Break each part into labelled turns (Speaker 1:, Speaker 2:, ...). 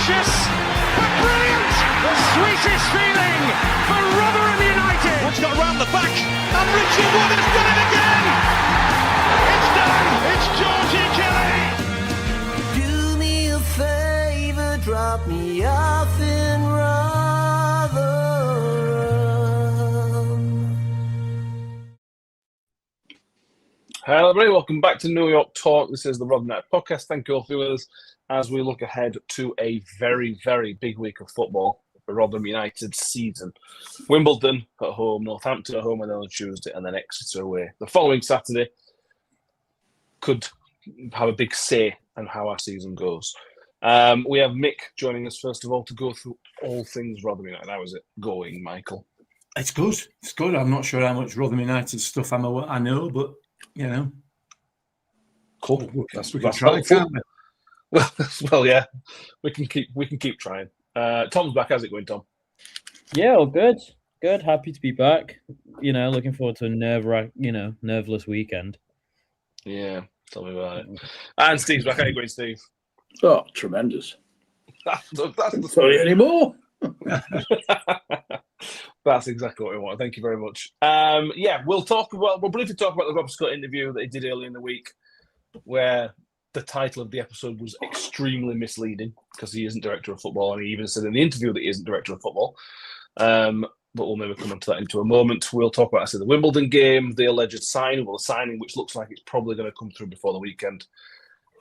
Speaker 1: Vicious, but brilliant! The sweetest feeling for Rotherham United!
Speaker 2: Wood's got round the back, and Richard Wood has done it again! It's done! It's Georgie Kelly!
Speaker 3: Do me a favour, drop me off in Rotherham.
Speaker 4: Hello, everybody. Welcome back to New York Talk. This is the Rotherham United podcast. Thank you all for with us as we look ahead to a very, very big week of football for Rotherham United's season. Wimbledon at home, Northampton at home, and then on Tuesday, and then Exeter away. The following Saturday could have a big say on how our season goes. We have Mick joining us first of all to go through all things Rotherham United. How is it going, Michael?
Speaker 5: It's good. It's good. I'm not sure how much Rotherham United stuff I know, but you know,
Speaker 4: cool.
Speaker 5: We can try, can't we?
Speaker 4: Well, yeah, we can keep trying. Tom's back. How's it going, Tom?
Speaker 6: Yeah, all good. Good. Happy to be back. You know, looking forward to a nerveless weekend.
Speaker 4: Yeah, tell me about it. And Steve's back. How you going, Steve?
Speaker 7: Oh, tremendous.
Speaker 4: That's the
Speaker 7: Sorry anymore.
Speaker 4: That's exactly what we want. Thank you very much. We'll briefly talk about the Rob Scott interview that he did earlier in the week, where the title of the episode was extremely misleading because he isn't director of football, and he even said in the interview that he isn't director of football. But we'll maybe come on to that into a moment. We'll talk about the Wimbledon game, the alleged signing, the signing which looks like it's probably going to come through before the weekend,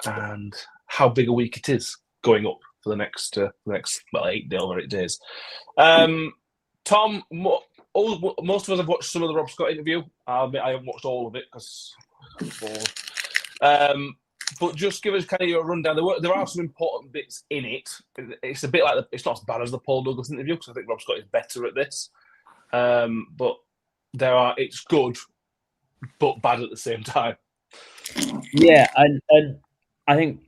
Speaker 4: and how big a week it is going up for the next 8 days. Tom, most of us have watched some of the Rob Scott interview. I haven't watched all of it because I'm bored. But just give us kind of your rundown. There are some important bits in it. It's a bit like it's not as bad as the Paul Douglas interview because I think Rob Scott is better at this. But it's good, but bad at the same time.
Speaker 6: Yeah, and I think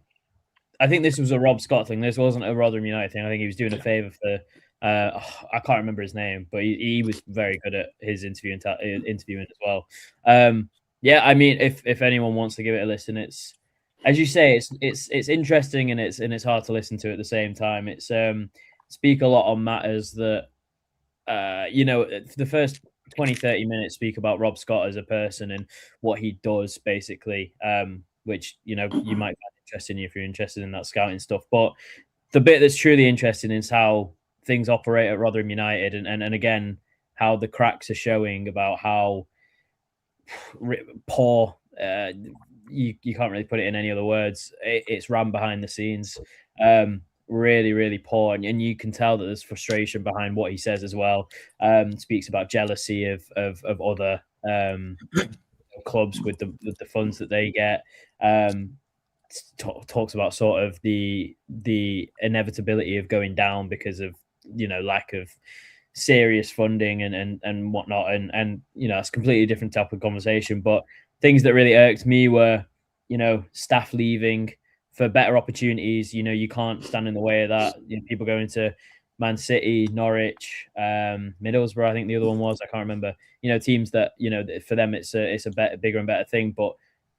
Speaker 6: this was a Rob Scott thing. This wasn't a Rotherham United thing. I think he was doing a favour for. I can't remember his name, but he was very good at his interviewing as well. I mean, if anyone wants to give it a listen, it's, as you say, it's interesting and it's hard to listen to at the same time. It's speak a lot on matters that the first 20-30 minutes speak about Rob Scott as a person and what he does basically, which you might find interesting if you're interested in that scouting stuff. But the bit that's truly interesting is how things operate at Rotherham United, and again how the cracks are showing about how poor. You can't really put it in any other words. It's run behind the scenes, really, really poor, and you can tell that there's frustration behind what he says as well. Speaks about jealousy of other clubs with the funds that they get. Talks about sort of the inevitability of going down because of lack of serious funding and whatnot, and it's a completely different type of conversation. But things that really irked me were, staff leaving for better opportunities. You can't stand in the way of that. People going to Man City, Norwich, Middlesbrough, I think the other one was. I can't remember. Teams that for them it's a bigger and better thing, but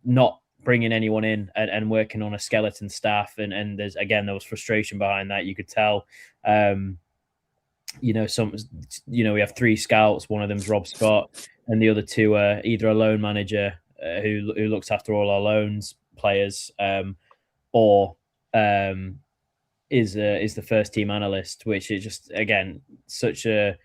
Speaker 6: not bringing anyone in and working on a skeleton staff. And there was frustration behind that. You could tell. We have 3 scouts. One of them's Rob Scott, and the other 2 are either a loan manager who looks after all our loans players, or is the first team analyst, which is just such a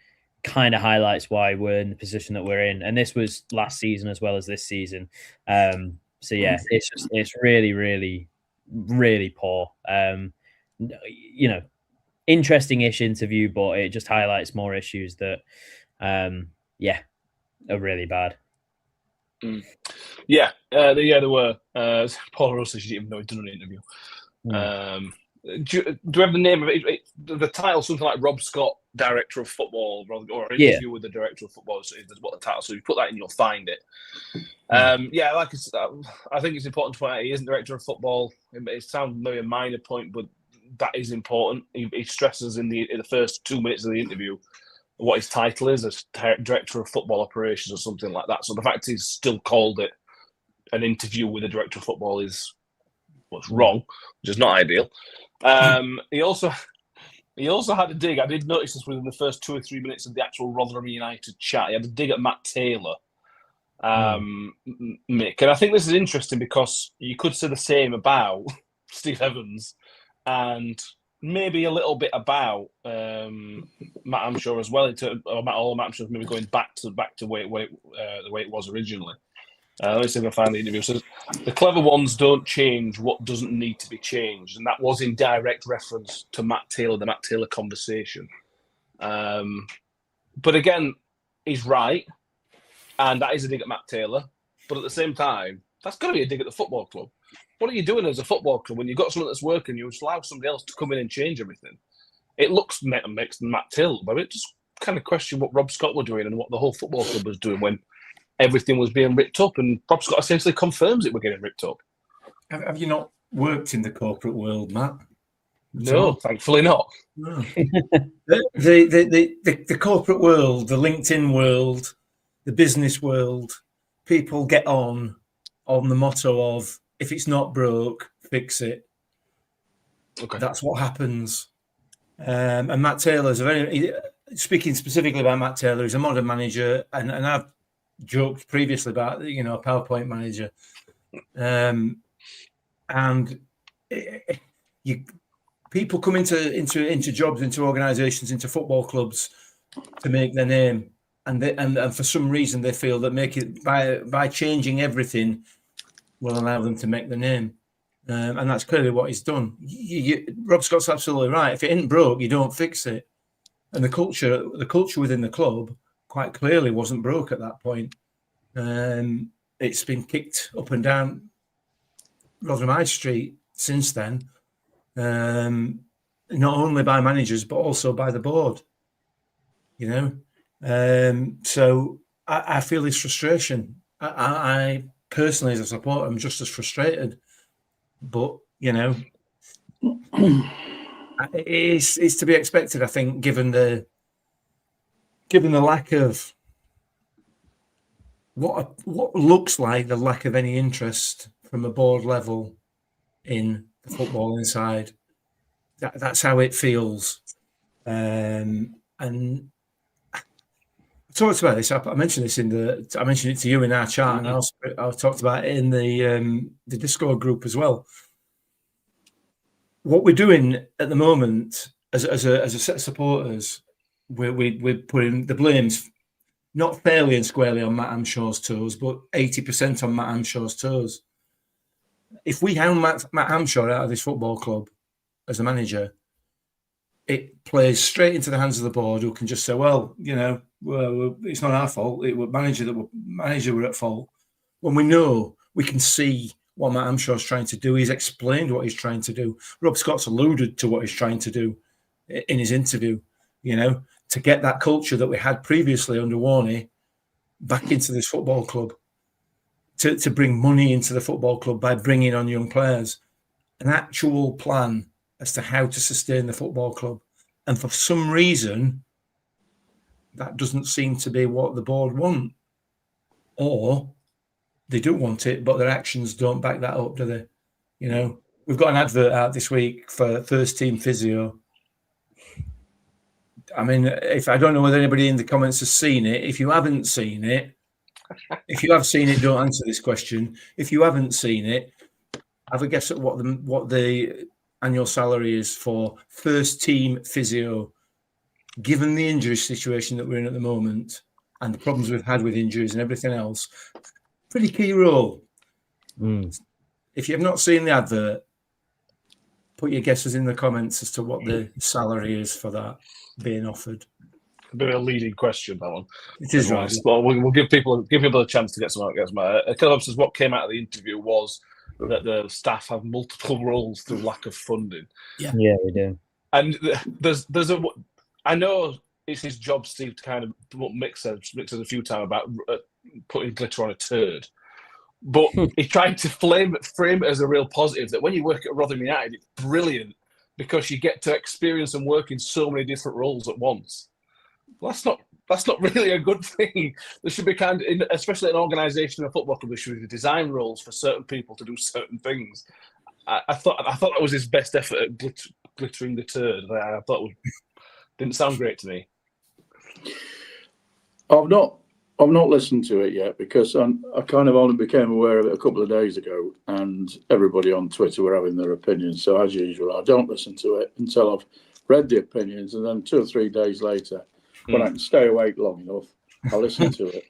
Speaker 6: kind of highlights why we're in the position that we're in. And this was last season as well as this season. It's really, really, really poor. Interesting-ish interview, but it just highlights more issues that, are really bad.
Speaker 4: There were. Paul Russell, she didn't even know he'd done an interview. Do you have the name of it? The title, something like Rob Scott, Director of Football, or an interview with the Director of Football, is what the title. So you put that in, you'll find it. I think it's important to point out he isn't Director of Football. It sounds maybe a minor point, but that is important. He stresses in the first 2 minutes of the interview what his title is as Director of Football Operations or something like that. So the fact he's still called it an interview with a Director of Football is what's wrong, which is not ideal. He also He also had a dig. I did notice this within the first 2 or 3 minutes of the actual Rotherham United chat. He had a dig at Matt Taylor, Mick. And I think this is interesting because you could say the same about Steve Evans and maybe a little bit about Matt Amshaw as well. Matt Amshaw's maybe going back to the way it was originally. Let me see if I find the interview. So the clever ones don't change what doesn't need to be changed, and that was in direct reference to Matt Taylor, the Matt Taylor conversation. But again, he's right, and that is a dig at Matt Taylor. But at the same time, that's got to be a dig at the football club. What are you doing as a football club when you've got something that's working? You just allow somebody else to come in and change everything. It looks makes Matt Taylor, but it just kind of question what Rob Scott were doing and what the whole football club was doing when everything was being ripped up, and Rob Scott essentially confirms it were getting ripped up.
Speaker 5: Have you not worked in the corporate world, Matt?
Speaker 4: No, thankfully not.
Speaker 5: No. the corporate world, the LinkedIn world, the business world, people get on the motto of, if it's not broke, fix it.
Speaker 4: Okay.
Speaker 5: That's what happens. And Matt Taylor's speaking specifically about Matt Taylor, he's a modern manager, and I've joked previously about, a PowerPoint manager, and people come into jobs, into organisations, into football clubs to make their name, and for some reason they feel that make it by changing everything will allow them to make the name, and that's clearly what he's done. Rob Scott's absolutely right. If it ain't broke, you don't fix it, and the culture within the club quite clearly wasn't broke at that point. It's been kicked up and down Rotherham High Street since then, not only by managers but also by the board. So I feel his frustration. I personally, as a supporter, I'm just as frustrated. But it's to be expected, I think, given the lack of what looks like the lack of any interest from a board level in the football inside. That's how it feels. And I talked about this. I mentioned this I mentioned it to you in our chat, and I talked about it in the Discord group as well. What we're doing at the moment as a set of supporters, we're putting the blames not fairly and squarely on Matt Amshaw's toes, but 80% on Matt Amshaw's toes. If we hound Matt Amshaw out of this football club as a manager, it plays straight into the hands of the board, who can just say, well, it's not our fault. It was manager were at fault. When we know, we can see what Matt Amshaw's trying to do. He's explained what he's trying to do. Rob Scott's alluded to what he's trying to do in his interview, to get that culture that we had previously under Warney back into this football club, to bring money into the football club by bringing on young players, an actual plan as to how to sustain the football club. And for some reason, that doesn't seem to be what the board want. Or they do want it, but their actions don't back that up, do they? We've got an advert out this week for first team physio. I mean, if I don't know whether anybody in the comments has seen it. If you haven't seen it, if you have seen it, don't answer this question. If you haven't seen it, have a guess at what the annual salary is for first team physio, given the injury situation that we're in at the moment and the problems we've had with injuries and everything else. Pretty key role. If you have not seen the advert, put your guesses in the comments as to what the salary is for that being offered.
Speaker 4: A bit of a leading question, that one.
Speaker 5: It is right.
Speaker 4: Well, we'll give people a chance to get some out. Caleb says what came out of the interview was that the staff have multiple roles through lack of funding.
Speaker 6: Yeah, we do.
Speaker 4: And I know it's his job, Steve, to kind of what Mick said a few times about putting glitter on a turd. But he tried to frame it as a real positive, that when you work at Rotherham United, it's brilliant because you get to experience and work in so many different roles at once. Well, that's not really a good thing. There should be especially an organisation or a football club, there should be design roles for certain people to do certain things. I thought that was his best effort at glittering the turd. I thought didn't sound great to me.
Speaker 7: I've not listened to it yet because I kind of only became aware of it a couple of days ago, and everybody on Twitter were having their opinions. So as usual, I don't listen to it until I've read the opinions, and then 2 or 3 days later, when I can stay awake long enough, I listen to it.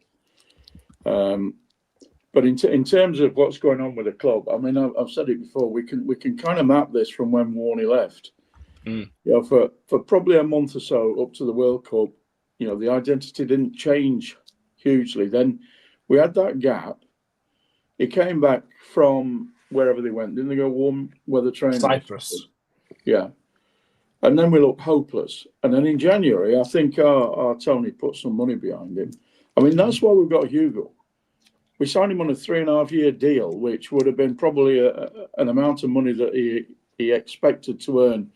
Speaker 7: But in terms of what's going on with the club, I mean, I've said it before. We can kind of map this from when Warney left. You know, for probably a month or so up to the World Cup, you know, the identity didn't change hugely. Then we had that gap. He came back from wherever they went. Didn't they go warm weather training?
Speaker 4: Cyprus.
Speaker 7: Yeah. And then we looked hopeless. And then in January, I think our Tony put some money behind him. I mean, that's why we've got Hugo. We signed him on a 3.5-year deal, which would have been probably an amount of money that he expected to earn.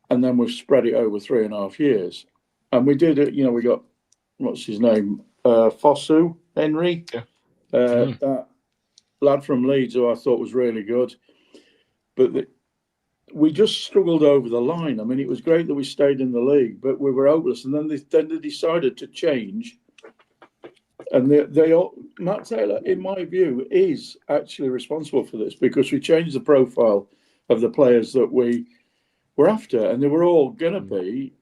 Speaker 7: And then we've spread it over 3.5 years. And we did it, you know, we got, what's his name? Fosu, Henry.
Speaker 4: Yeah.
Speaker 7: That lad from Leeds who I thought was really good. But we just struggled over the line. I mean, it was great that we stayed in the league, but we were hopeless. And then they decided to change. And Matt Taylor, in my view, is actually responsible for this because we changed the profile of the players that we were after. And they were all going to be,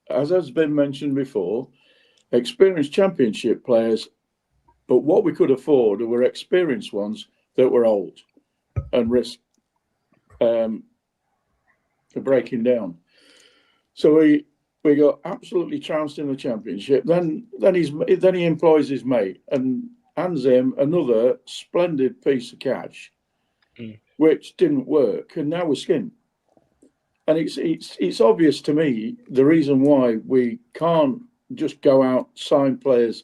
Speaker 7: as has been mentioned before, experienced championship players. But what we could afford were experienced ones that were old and risk breaking down. So we got absolutely trounced in the championship. Then he employs his mate and hands him another splendid piece of cash, which didn't work, and now we're skinned. And it's obvious to me the reason why we can't just go out sign players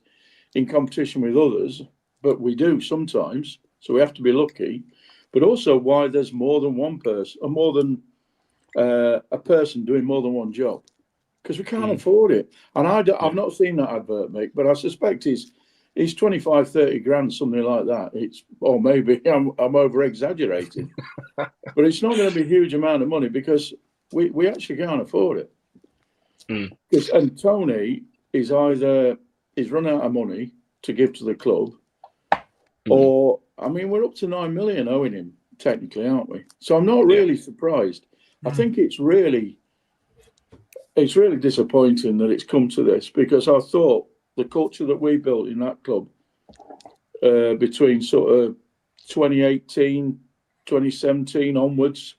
Speaker 7: in competition with others, but we do sometimes. So we have to be lucky. But also why there's more than one person, or more than a person doing more than one job. Because we can't afford it. And I've not seen that advert, Mick, but I suspect he's 25, 30 grand, something like that. Or maybe I'm over exaggerating. But it's not going to be a huge amount of money because we actually can't afford it. And Tony is either he's run out of money to give to the club, or I mean, we're up to 9 million owing him, technically, aren't we? So I'm not really surprised. I think it's really disappointing that it's come to this because I thought the culture that we built in that club between sort of 2018, 2017 onwards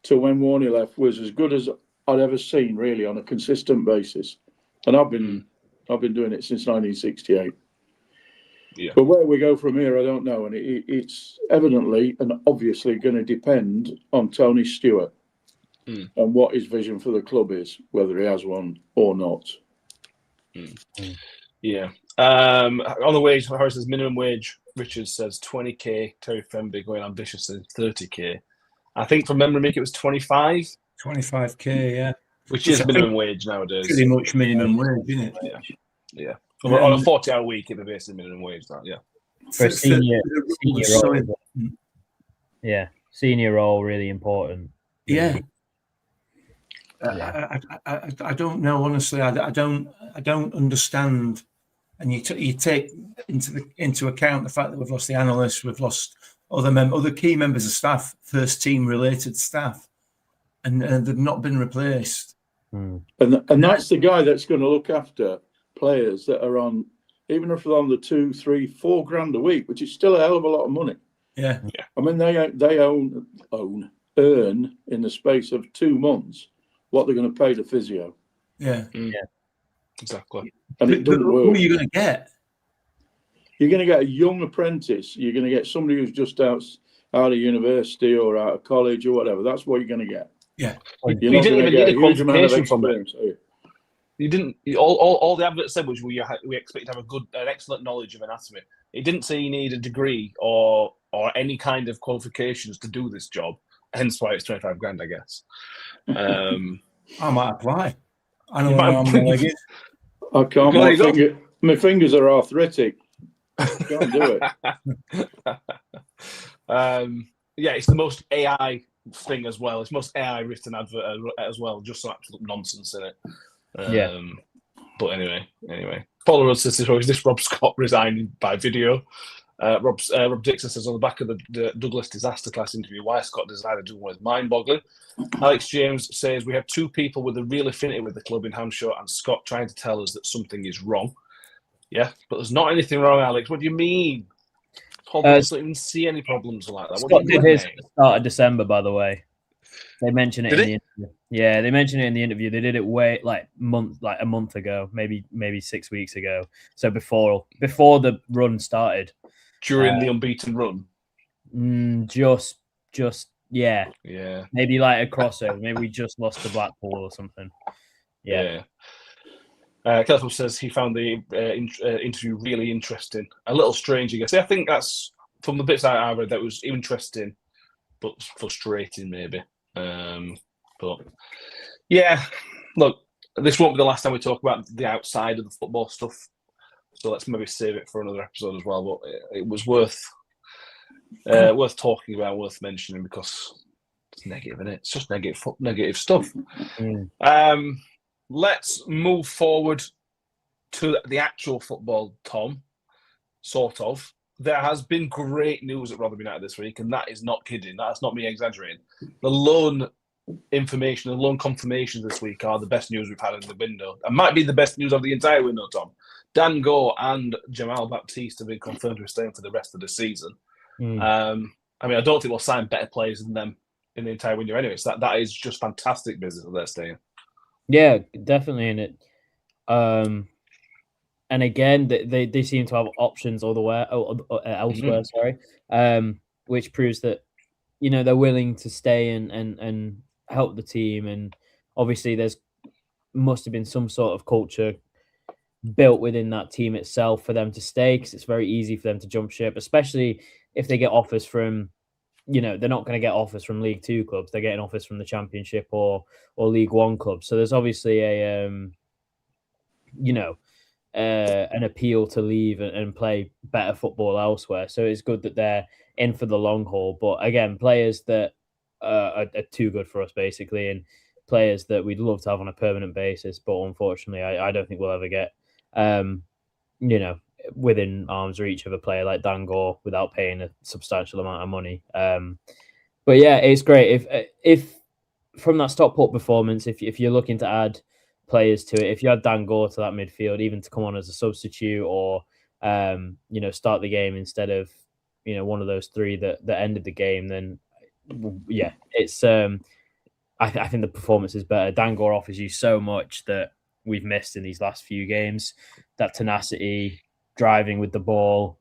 Speaker 7: to when Warney left was as good as I'd ever seen, really, on a consistent basis. And I've been doing it since 1968.
Speaker 4: Yeah.
Speaker 7: But where we go from here, I don't know. And it's evidently and obviously going to depend on Tony Stewart and what his vision for the club is, whether he has one or not.
Speaker 4: Yeah. On the wage, Harris says minimum wage. Richard says 20k. Terry Femby going ambitious says 30k. I think from memory, Mick, it was 25.
Speaker 5: 25k, yeah.
Speaker 4: Which is minimum wage nowadays.
Speaker 5: Pretty much minimum wage, isn't it?
Speaker 4: Yeah. On a 40-hour week, it'd be basically minimum wage. That, yeah.
Speaker 6: For a senior role, senior role, really important.
Speaker 5: Yeah. I don't know, honestly. I don't understand. And you take into account the fact that we've lost the analysts, we've lost other key members of staff, first team related staff, and they've not been replaced.
Speaker 7: And that's the guy that's going to look after players that are on, even if they're on the 2, 3, 4 grand a week, which is still a hell of a lot of money.
Speaker 5: Yeah.
Speaker 7: I mean, they earn in the space of 2 months what they're going to pay the physio.
Speaker 5: Yeah.
Speaker 4: Exactly.
Speaker 7: And it doesn't work.
Speaker 5: Who are you going to get?
Speaker 7: You're going to get a young apprentice. You're going to get somebody who's just out of university or out of college or whatever. That's what you're going to get.
Speaker 5: Yeah.
Speaker 4: You didn't even need a qualification from it. You didn't. All the advert said was we expect to have an excellent knowledge of anatomy. It didn't say you need a degree or any kind of qualifications to do this job. Hence why it's 25 grand, I guess.
Speaker 5: I might apply. I know what I'm like it.
Speaker 7: I can't. My fingers are arthritic. Can't do it.
Speaker 4: Yeah, it's the most AI thing as well. It's most AI written advert as well, just some absolute nonsense in it.
Speaker 6: Yeah.
Speaker 4: But anyway. Paul Rudd says, is this Rob Scott resigning by video? Rob Dixon says, on the back of the Douglas disaster class interview, why Scott decided to do one is mind-boggling. Alex James says, we have two people with a real affinity with the club in Hampshire and Scott trying to tell us that something is wrong. Yeah, but there's not anything wrong, Alex. What do you mean? Paul doesn't even see any problems like that.
Speaker 6: Scott did his at the start of December, by the way. They mentioned it in the interview. Yeah, they mentioned it in the interview. They did it a month ago, maybe 6 weeks ago. So before the run started.
Speaker 4: During the unbeaten run?
Speaker 6: Just yeah.
Speaker 4: Yeah.
Speaker 6: Maybe like a crossover. Maybe we just lost to Blackpool or something. Yeah.
Speaker 4: Kelso says he found the interview really interesting. A little strange, I guess. I think that's, from the bits I read, that was interesting, but frustrating maybe. But yeah, look, this won't be the last time we talk about the outside of the football stuff. So let's maybe save it for another episode as well. But it was worth talking about, worth mentioning, because it's negative, isn't it? It's just negative stuff. Let's move forward to the actual football, Tom. Sort of. There has been great news at Rotherham United this week, and that is not kidding. That's not me exaggerating. The loan information, the loan confirmations this week are the best news we've had in the window. And might be the best news of the entire window, Tom. Dan Gore and Jamal Baptiste have been confirmed to be staying for the rest of the season. I don't think we'll sign better players than them in the entire window anyway. So that is just fantastic business that they're staying.
Speaker 6: Yeah, definitely in it. And again, they seem to have options elsewhere. Which proves that they're willing to stay and help the team. And obviously, must have been some sort of culture built within that team itself for them to stay, because it's very easy for them to jump ship, especially if they get offers from. They're not going to get offers from League Two clubs. They're getting offers from the Championship or League One clubs. So there's obviously an appeal to leave and play better football elsewhere. So it's good that they're in for the long haul. But again, players that are too good for us, basically, and players that we'd love to have on a permanent basis. But unfortunately, I don't think we'll ever get, within arm's reach of a player like Dan Gore without paying a substantial amount of money. But yeah, it's great if from that Stockport performance, if you're looking to add players to it, if you add Dan Gore to that midfield, even to come on as a substitute or start the game instead of one of those three that ended the game, then yeah, it's I think the performance is better. Dan Gore offers you so much that we've missed in these last few games. That tenacity, driving with the ball.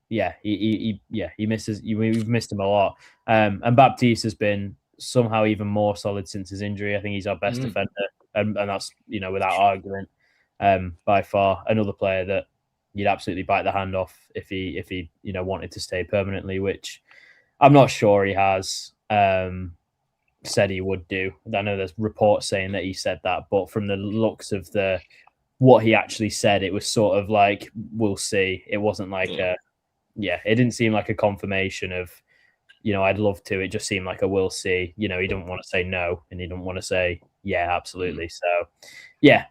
Speaker 6: He misses. We've missed him a lot. And Baptiste has been somehow even more solid since his injury. I think he's our best defender, and that's without argument. By far, another player that you'd absolutely bite the hand off if he wanted to stay permanently, which I'm not sure he has said he would do. I know there's reports saying that he said that, but from the looks of what he actually said, it was sort of like, we'll see. It wasn't like it didn't seem like a confirmation of, I'd love to. It just seemed like a we'll see. He didn't want to say no, and he didn't want to say, yeah, absolutely. So, yeah,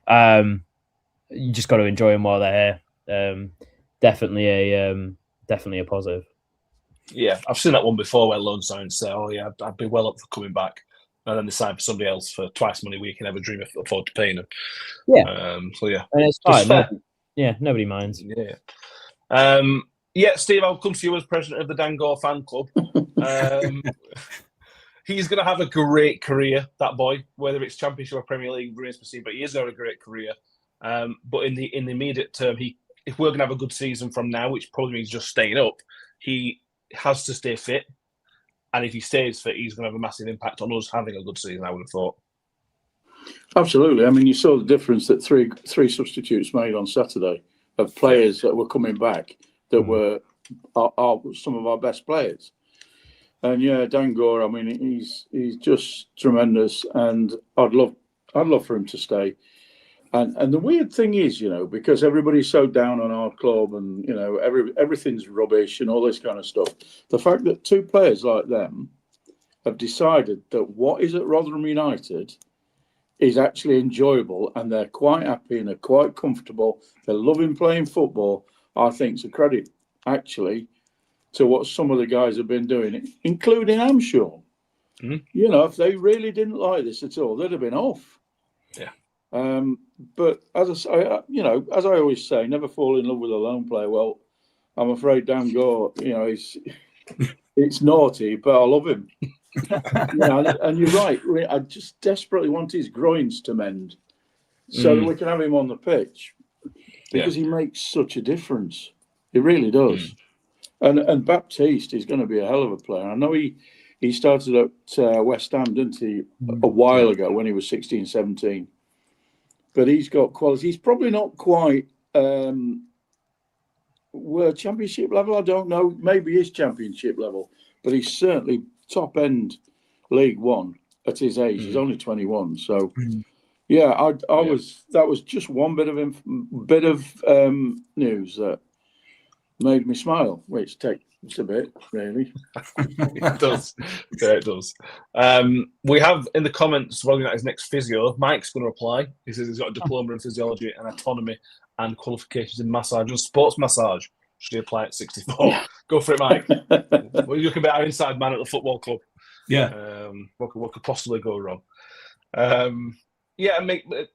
Speaker 6: you just got to enjoy them while they're here. Definitely a positive.
Speaker 4: Yeah, I've seen that one before where loan signs say, oh, yeah, I'd be well up for coming back. And then they sign for somebody else for twice money we can ever dream of afford to pay them.
Speaker 6: Yeah.
Speaker 4: So, yeah.
Speaker 6: And it's fine. Nobody minds.
Speaker 4: Yeah. Steve, I'll come to you as president of the Dan Gore fan club. He's going to have a great career, that boy, whether it's Championship or Premier League, remains to see, but he is going to have a great career. But in the immediate term, if we're going to have a good season from now, which probably means just staying up, he has to stay fit. And if he stays fit, he's going to have a massive impact on us having a good season, I would have thought.
Speaker 7: Absolutely. I mean, you saw the difference that three substitutes made on Saturday of players that were coming back that were some of our best players. And yeah, Dan Gore, I mean, he's just tremendous, and I'd love for him to stay. And the weird thing is, because everybody's so down on our club and, everything's rubbish and all this kind of stuff, the fact that two players like them have decided that what is at Rotherham United is actually enjoyable, and they're quite happy and they're quite comfortable. They're loving playing football. I think it's a credit, actually, to what some of the guys have been doing, including Amshaw. You know, if they really didn't like this at all, they'd have been off.
Speaker 4: Yeah.
Speaker 7: But as I say, you know, as I always say, never fall in love with a lone player. Well, I'm afraid Dan Gore, you know, it's naughty, but I love him. And you're right. I just desperately want his groins to mend so that we can have him on the pitch, because he makes such a difference. He really does. And Baptiste is going to be a hell of a player. I know he started at West Ham, didn't he, a while ago when he was 16, 17. But he's got quality. He's probably not quite World Championship level. I don't know. Maybe he's Championship level. But he's certainly top end League One at his age. He's only 21. So, that was just one bit of news that made me smile, which takes a bit, really.
Speaker 4: It does. Yeah, it does. We have in the comments, rolling out his next physio. Mike's going to reply. He says he's got a diploma in physiology and autonomy and qualifications in massage and sports massage. Should he apply at 64? Go for it, Mike. Well, you can be our inside man at the football club.
Speaker 5: Yeah.
Speaker 4: What could possibly go wrong?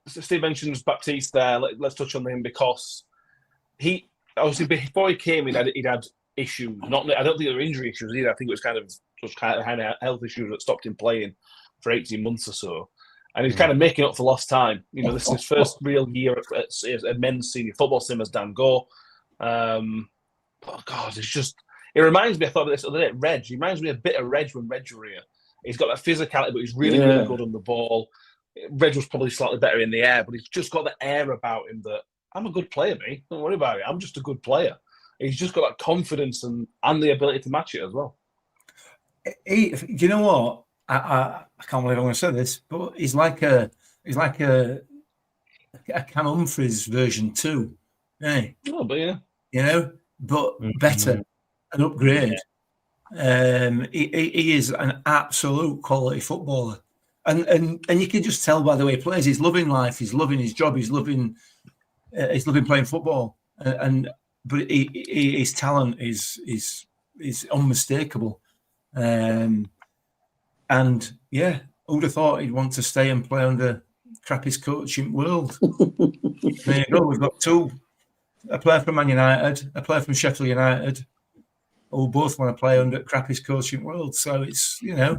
Speaker 4: Steve mentions Baptiste there. Let's touch on him, because he obviously before he came, he'd had issues. I don't think there were injury issues either. I think it was kind of health issues that stopped him playing for 18 months or so. And he's kind of making up for lost time. You know, this is his first real year at men's senior football, same as Dan Gore. But God, it reminds me, I thought about this the other day, Reg. He reminds me a bit of Reg when Reg were here. He's got that physicality, but he's really, really good on the ball. Reg was probably slightly better in the air, but he's just got the air about him that I'm a good player, mate. Don't worry about it. I'm just a good player. He's just got that confidence and the ability to match it as well.
Speaker 5: Do you know what? I can't believe I'm going to say this, but he's like a Cam Humphries version 2. Hey.
Speaker 4: Oh, but yeah.
Speaker 5: You know, but better, an upgrade. Yeah. He is an absolute quality footballer. And you can just tell by the way he plays. He's loving life. He's loving his job. He's loving playing football. But his talent is unmistakable. And yeah, who would have thought he'd want to stay and play under Crappy's coaching world? There you go. We've got a player from Man United, a player from Sheffield United, who both want to play under Crappy's coaching world. So it's, you know,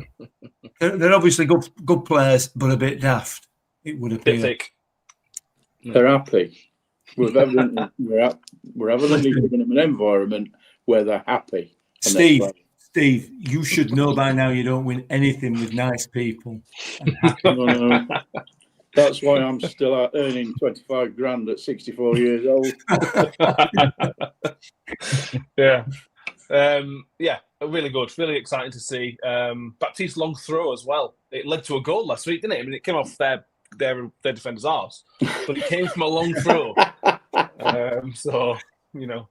Speaker 5: they're obviously good players, but a bit daft, it would appear.
Speaker 7: They're happy. We're evidently giving them an environment where they're happy.
Speaker 5: Steve, you should know by now you don't win anything with nice people.
Speaker 7: No. That's why I'm still out earning 25 grand at 64 years old.
Speaker 4: Yeah. Really good. Really exciting to see. Baptiste's long throw as well. It led to a goal last week, didn't it? I mean, it came off their defender's arse, but it came from a long throw. So, you know,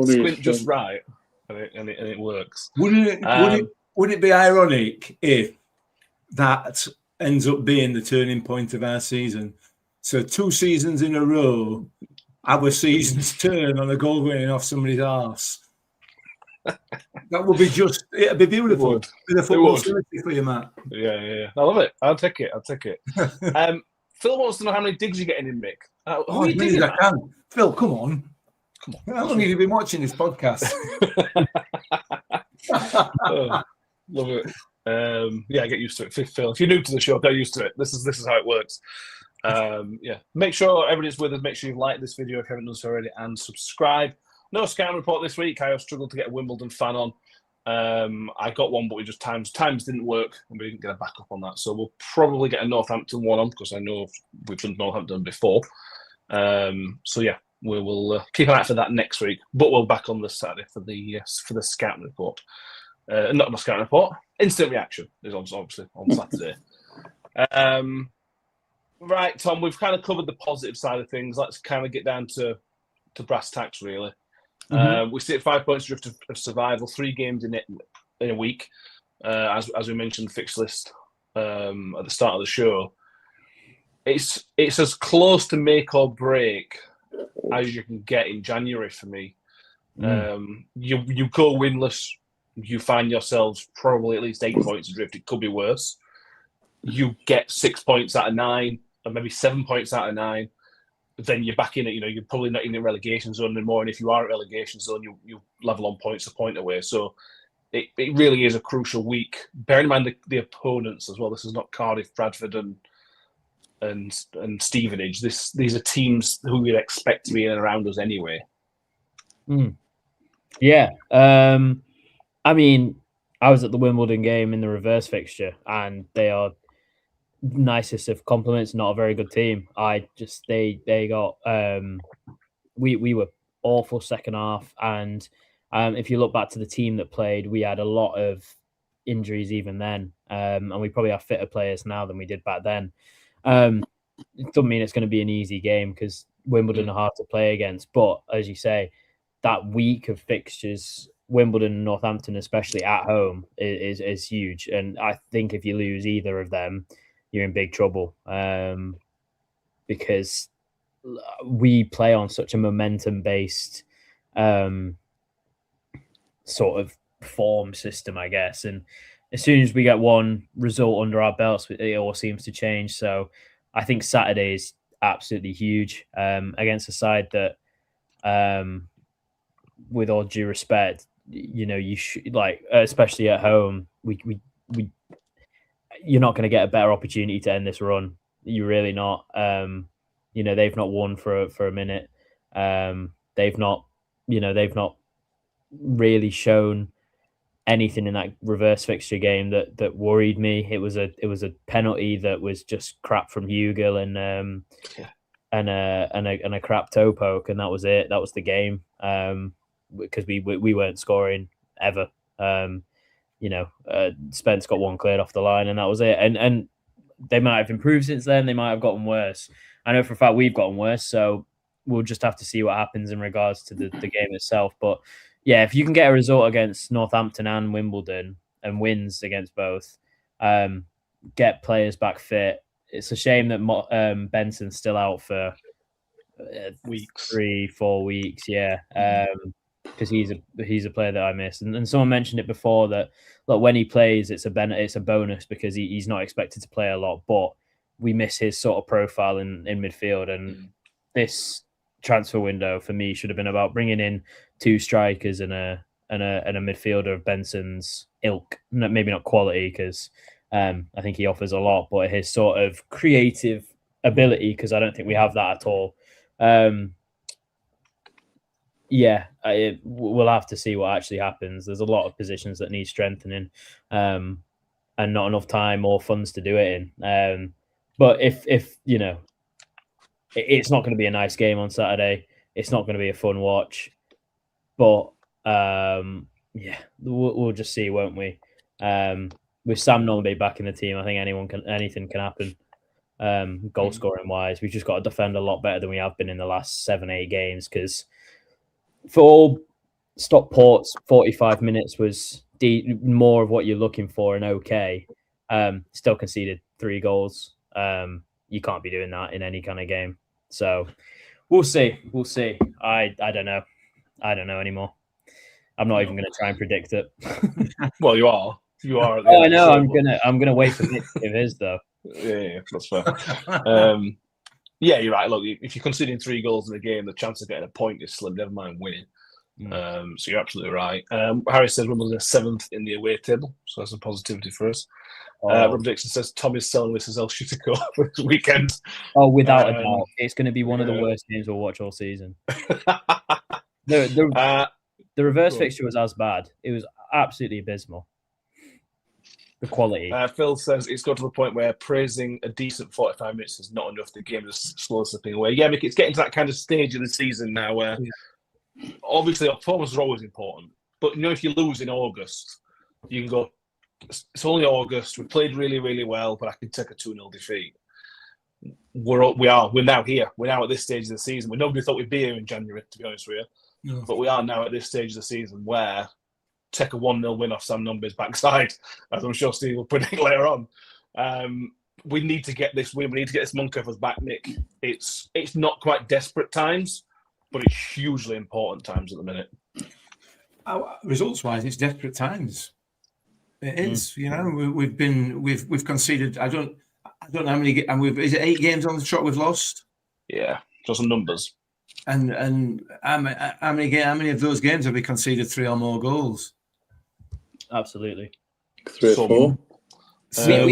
Speaker 4: squint just right, and it works.
Speaker 5: Wouldn't it be ironic if that ends up being the turning point of our season? So 2 seasons in a row, our seasons turn on a goal going off somebody's arse. That would be it'd be beautiful.
Speaker 4: It
Speaker 5: would. The football facility for you, Matt.
Speaker 4: Yeah. I love it. I'll take it. Phil wants to know how many digs you're getting in, Mick. Who are you digging
Speaker 5: I can. Phil, come on. How long have you been watching this podcast?
Speaker 4: Love it. Get used to it. Phil, if you're new to the show, get used to it. This is how it works. Make sure everybody's with us. Make sure you like this video if you haven't done so already, and subscribe. No scouting report this week. I have struggled to get a Wimbledon fan on. I got one, but we just times didn't work, and we didn't get a backup on that. So we'll probably get a Northampton one on, because I know we've done Northampton before. We will keep an eye for that next week. But we'll back on this Saturday for the scouting report. Not the scouting report. Instant reaction is obviously on Saturday. Right, Tom. We've kind of covered the positive side of things. Let's kind of get down to brass tacks, really. We sit at 5 points drift of survival, 3 games in a week. as we mentioned the fixed list at the start of the show. It's as close to make or break as you can get in January for me. You go winless, you find yourselves probably at least 8 points adrift. It could be worse. You get 6 points out of 9, or maybe 7 points out of 9. Then you're back in it. You're probably not in the relegation zone anymore. And if you are at relegation zone, you level on points a point away. So it really is a crucial week. Bearing in mind the opponents as well. This is not Cardiff, Bradford, and Stevenage. These are teams who we'd expect to be in and around us anyway.
Speaker 6: Yeah. I mean, I was at the Wimbledon game in the reverse fixture, and they are nicest of compliments. Not a very good team. They got we were awful second half, and if you look back to the team that played, we had a lot of injuries even then, and we probably have fitter players now than we did back then. It doesn't mean it's going to be an easy game because Wimbledon are hard to play against, but as you say, that week of fixtures, Wimbledon and Northampton, especially at home, is huge. And I think if you lose either of them, you're in big trouble, because we play on such a momentum-based sort of form system, I guess. And as soon as we get one result under our belts, it all seems to change. So I think Saturday is absolutely huge against a side that, with all due respect, you should, like, especially at home, you're not going to get a better opportunity to end this run. You're really not. They've not won for a minute. They've not really shown anything in that reverse fixture game that worried me. It was a penalty that was just crap from Hugill and a crap toe poke, and that was it. That was the game. Because we weren't scoring ever. Spence got one cleared off the line, and that was it. And they might have improved since then. They might have gotten worse. I know for a fact we've gotten worse, so we'll just have to see what happens in regards to the game itself. But yeah, if you can get a result against Northampton and Wimbledon and wins against both, get players back fit. It's a shame that Benson's still out for
Speaker 4: Weeks,
Speaker 6: 3-4 weeks. Yeah. Because he's a player that I miss, and someone mentioned it before that, look, when he plays, it's a bonus because he's not expected to play a lot, but we miss his sort of profile in midfield. And this transfer window for me should have been about bringing in 2 strikers and a midfielder of Benson's ilk. Maybe not quality, because I think he offers a lot, but his sort of creative ability, because I don't think we have that at all. We'll have to see what actually happens. There's a lot of positions that need strengthening, and not enough time or funds to do it in. But if it's not going to be a nice game on Saturday. It's not going to be a fun watch. But we'll just see, won't we? With Sam Norby back in the team, I think anything can happen. Goal scoring wise, we've just got to defend a lot better than we have been in the last 7-8 games, because for all Stockport's 45 minutes was more of what you're looking for and okay. Still conceded 3 goals. You can't be doing that in any kind of game. So we'll see. I don't know. I don't know anymore. I'm not even going to try and predict it.
Speaker 4: Well, you are.
Speaker 6: Oh, I know. I'm gonna wait for Nick to give his though.
Speaker 4: Yeah, that's fair. Yeah, you're right. Look, if you're conceding 3 goals in a game, the chance of getting a point is slim. Never mind winning. So you're absolutely right. Harry says Wimbledon is 7th in the away table, so that's a positivity for us. Rob Dixon says Tom is selling this as El Shutico for this weekend.
Speaker 6: Oh, without a doubt, it's going to be one of the worst games we'll watch all season. The reverse fixture was as bad. It was absolutely abysmal. The quality.
Speaker 4: Phil says it's got to the point where praising a decent 45 minutes is not enough. The game is slowly slipping away. Yeah, Mick, it's getting to that kind of stage of the season now where obviously performances are always important. But if you lose in August, you can go, it's only August. We played really, really well, but I can take a 2-0 defeat. We're now here. We're now at this stage of the season. Nobody thought we'd be here in January, to be honest with you. No. But we are now at this stage of the season where take a 1-0 win off Sam Nombe's backside, as I'm sure Steve will predict later on. We need to get this win. We need to get this monkey off us back, Nick. It's not quite desperate times, but it's hugely important times at the minute.
Speaker 5: Results-wise, it's desperate times. It is. You know, we've conceded. I don't know how many. And is it 8 games on the trot we've lost?
Speaker 4: Yeah, just some numbers.
Speaker 5: And how many of those games have we conceded 3 or more goals?
Speaker 6: Absolutely.
Speaker 7: 3 or 4.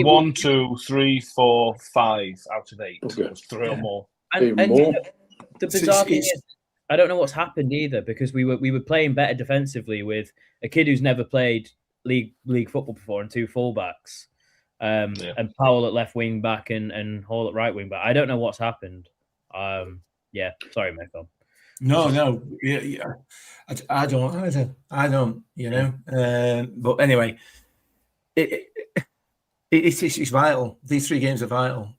Speaker 4: 1, 2, 3, 4, 5 out of 8.
Speaker 7: Okay.
Speaker 4: So it was 3 or more.
Speaker 6: And
Speaker 7: more.
Speaker 6: the bizarre thing is, I don't know what's happened either, because we were playing better defensively with a kid who's never played league football before and 2 fullbacks, and Powell at left wing back and Hall at right wing back. I don't know what's happened. Yeah, sorry, Michael.
Speaker 5: No, yeah. I don't either. I don't, you know. But anyway, it's vital. These 3 games are vital.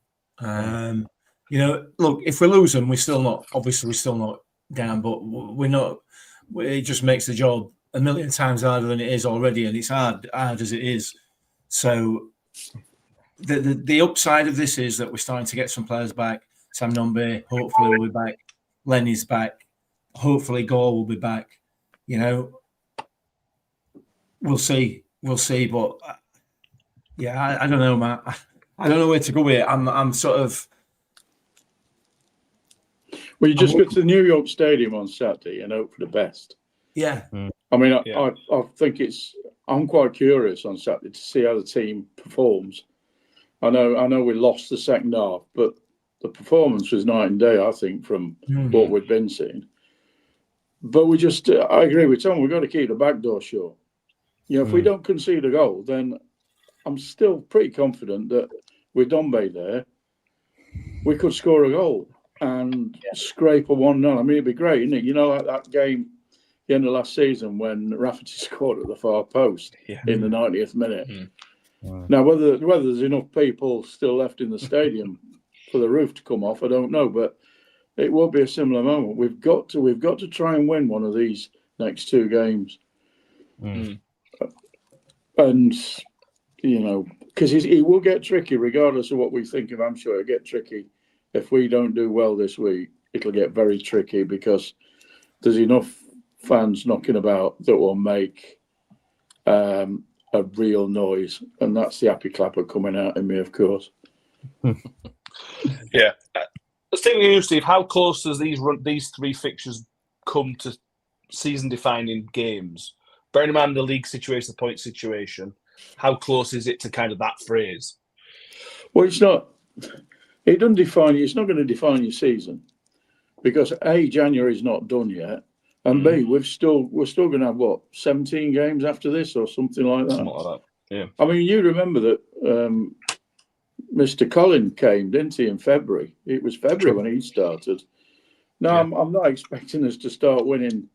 Speaker 5: You know, look, if we lose them, we're still not down, but we're not. It just makes the job a million times harder than it is already, and it's hard as it is. So the upside of this is that we're starting to get some players back. Sam Nombe, hopefully, will be back. Lenny's back. Hopefully, Gore will be back. You know, we'll see. But yeah, I don't know, Matt. I don't know where to go with it. I'm sort of.
Speaker 7: Well, you just go to the New York Stadium on Saturday and hope for the best.
Speaker 5: Yeah.
Speaker 7: I mean, I think I'm quite curious on Saturday to see how the team performs. I know we lost the second half, but the performance was night and day, I think, from what we've been seeing. But I agree with Tom, we've got to keep the back door shut. You know, if we don't concede a goal, then I'm still pretty confident that with Dombe there, we could score a goal and scrape a 1-0. I mean, it'd be great, isn't it? You know, like that game the end of last season when Rafferty scored at the far post in the 90th minute. Now, whether there's enough people still left in the stadium for the roof to come off, I don't know, but it will be a similar moment. We've got to try and win one of these next 2 games, and you know, because it will get tricky regardless of what we think of Hampshire. It'll get tricky if we don't do well this week. It'll get very tricky because there's enough fans knocking about that will make a real noise, and that's the happy clapper coming out in me, of course.
Speaker 4: Yeah. Let's take you, Steve. How close does these 3 fixtures come to season-defining games? Bearing in mind the league situation, the point situation, how close is it to kind of that phrase?
Speaker 7: Well, it's not. It doesn't define you. It's not going to define your season because A, January is not done yet, and B, we're still going to have 17 games after this or something like that.
Speaker 4: Something like that. Yeah.
Speaker 7: I mean, you remember that Mr. Collin came, didn't he, in February? It was February when he started. No, I'm not expecting us to start winning,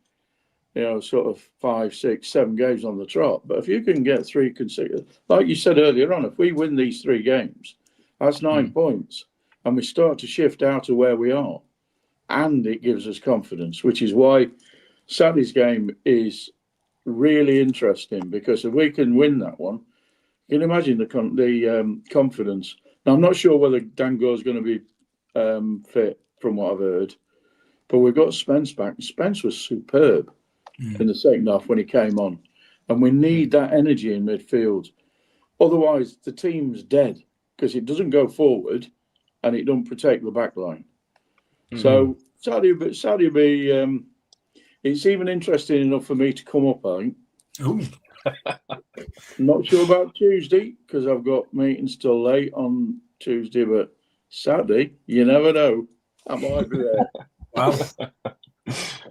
Speaker 7: you know, sort of 5, 6, 7 games on the trot. But if you can get 3 consecutive, like you said earlier on, if we win these 3 games, that's 9 points. And we start to shift out of where we are. And it gives us confidence, which is why Saturday's game is really interesting, because if we can win that one, you can imagine the confidence. Now, I'm not sure whether Dango is going to be fit from what I've heard, but we've got Spence back. Spence was superb in the second half when he came on, and we need that energy in midfield. Otherwise, the team's dead because it doesn't go forward and it doesn't protect the back line. So Saturday will be. It's even interesting enough for me to come up, I think. Not sure about Tuesday because I've got meetings till late on Tuesday, but Saturday, you never know. I might be there.
Speaker 5: Wow.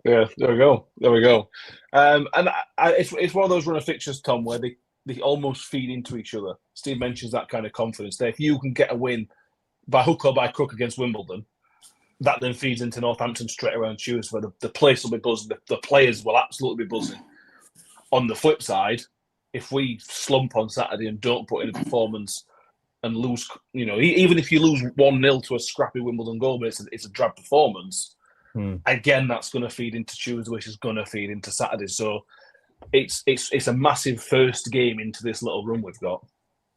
Speaker 4: Yeah, there we go. And it's one of those runner fixtures, Tom, where they almost feed into each other. Steve mentions that kind of confidence there. If you can get a win by hook or by crook against Wimbledon, that then feeds into Northampton straight around Tuesday, where the place will be buzzing. The players will absolutely be buzzing. On the flip side, if we slump on Saturday and don't put in a performance and lose, you know, even if you lose 1-0 to a scrappy Wimbledon goal, but it's a drab performance, again, that's going to feed into Tuesday, which is going to feed into Saturday. So it's a massive first game into this little run we've got.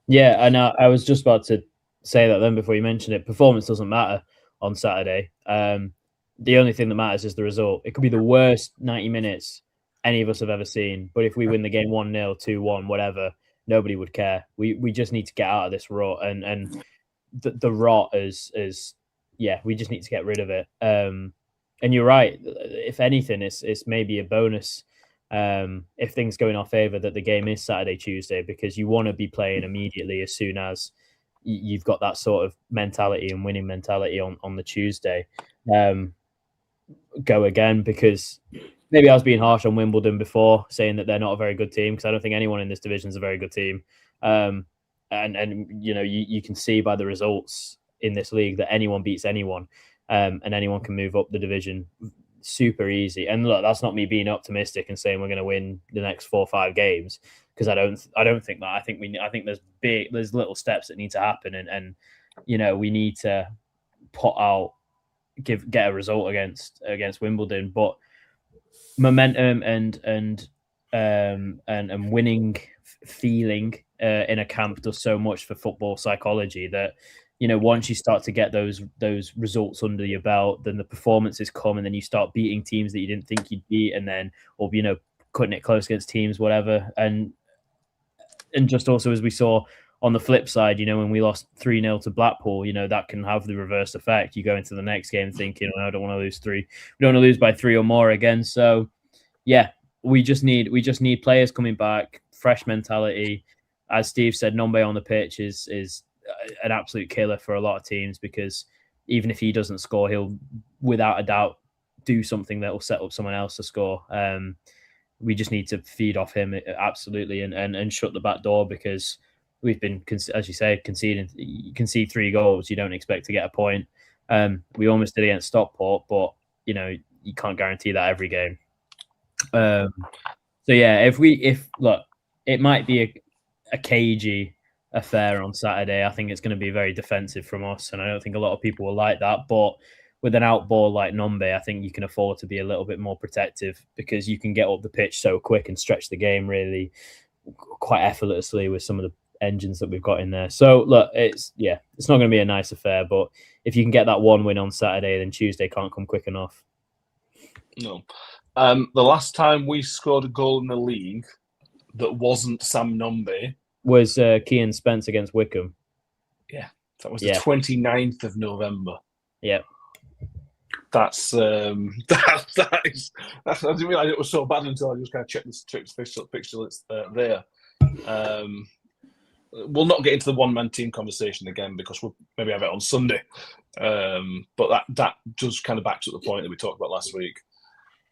Speaker 6: Yeah, and I was just about to say that then before you mentioned it. Performance doesn't matter on Saturday. The only thing that matters is the result. It could be the worst 90 minutes any of us have ever seen, but if we win the game 1-0, 2-1, whatever, nobody would care. We just need to get out of this rot, and the rot is we just need to get rid of it. And you're right. If anything, it's maybe a bonus if things go in our favour that the game is Saturday, Tuesday, because you want to be playing immediately as soon as you've got that sort of mentality and winning mentality on the Tuesday. Go again, because maybe I was being harsh on Wimbledon before, saying that they're not a very good team, because I don't think anyone in this division is a very good team. And you know, you can see by the results in this league that anyone beats anyone, and anyone can move up the division super easy. And look, that's not me being optimistic and saying we're going to win the next 4 or 5 games, because I don't think that. I think there's little steps that need to happen, and you know, we need to get a result against Wimbledon, but momentum and winning feeling in a camp does so much for football psychology that, you know, once you start to get those results under your belt, then the performances come, and then you start beating teams that you didn't think you'd beat, and then, or, you know, cutting it close against teams, whatever. And just also, as we saw on the flip side, you know, when we lost 3-0 to Blackpool, you know, that can have the reverse effect. You go into the next game thinking, I don't want to lose 3. We don't want to lose by 3 or more again. So yeah, we just need players coming back, fresh mentality. As Steve said, Nombe on the pitch is an absolute killer for a lot of teams, because even if he doesn't score, he'll without a doubt do something that will set up someone else to score. We just need to feed off him absolutely and shut the back door, because we've been, as you say, conceding. You concede 3 goals, you don't expect to get a point. We almost did against Stockport, but you know, you can't guarantee that every game. So yeah, if look, it might be a cagey affair on Saturday. I think it's going to be very defensive from us, and I don't think a lot of people will like that. But with an out ball like Nombe, I think you can afford to be a little bit more protective, because you can get up the pitch so quick and stretch the game really quite effortlessly with some of the engines that we've got in there. So look, it's not going to be a nice affair, but if you can get that 1 win on Saturday, then Tuesday can't come quick enough.
Speaker 4: No. The last time we scored a goal in the league that wasn't Sam Nombe
Speaker 6: was Kean Spence against Wickham.
Speaker 4: Yeah, that was the 29th of November.
Speaker 6: Yeah.
Speaker 4: That's I didn't realize it was so bad until I just kind of checked the fixture list there. We'll not get into the one-man team conversation again, because we'll maybe have it on Sunday. But that just kind of backs up the point that we talked about last week.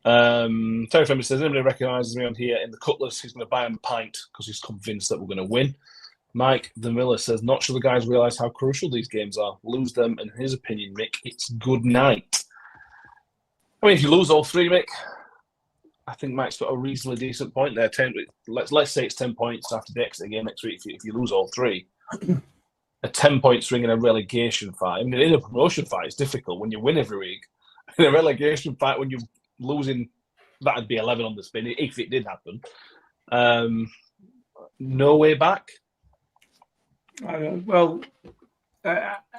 Speaker 4: Terry Fleming says, anybody recognises me on here in the Cutlass, he's going to buy him a pint because he's convinced that we're going to win. Mike the Miller says, not sure the guys realise how crucial these games are. Lose them, in his opinion, Mick, it's good night. I mean, if you lose all 3, Mick, I think Mike's got a reasonably decent point there. Let's say it's 10 points after the exit game next week. If you lose all 3, a 10-point swing in a relegation fight. I mean, in a promotion fight, it's difficult when you win every week. In a relegation fight, when you're losing, that'd be 11 on the spin if it did happen. No way back.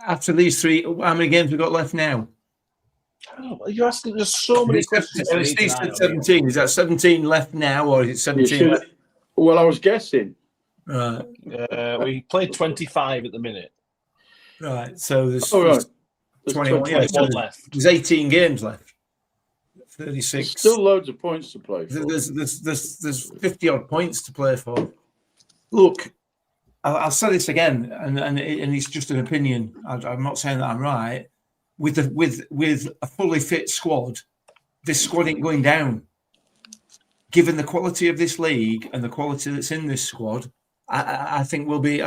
Speaker 5: After these 3, how many games we got left now?
Speaker 4: Oh, you're asking just so many questions.
Speaker 5: Steve said 17. Is that 17 left now, or is it 17 left?
Speaker 7: Well, I was guessing.
Speaker 5: Right.
Speaker 4: We played 25 at the minute.
Speaker 5: Right. So there's,
Speaker 7: there's
Speaker 5: 21
Speaker 4: left.
Speaker 5: There's 18 games left. 36.
Speaker 7: There's still loads of points to play for.
Speaker 5: There's 50 odd points to play for. Look, I'll say this again, and it's just an opinion. I'm not saying that I'm right. With a fully fit squad, this squad ain't going down. Given the quality of this league and the quality that's in this squad, I think we'll be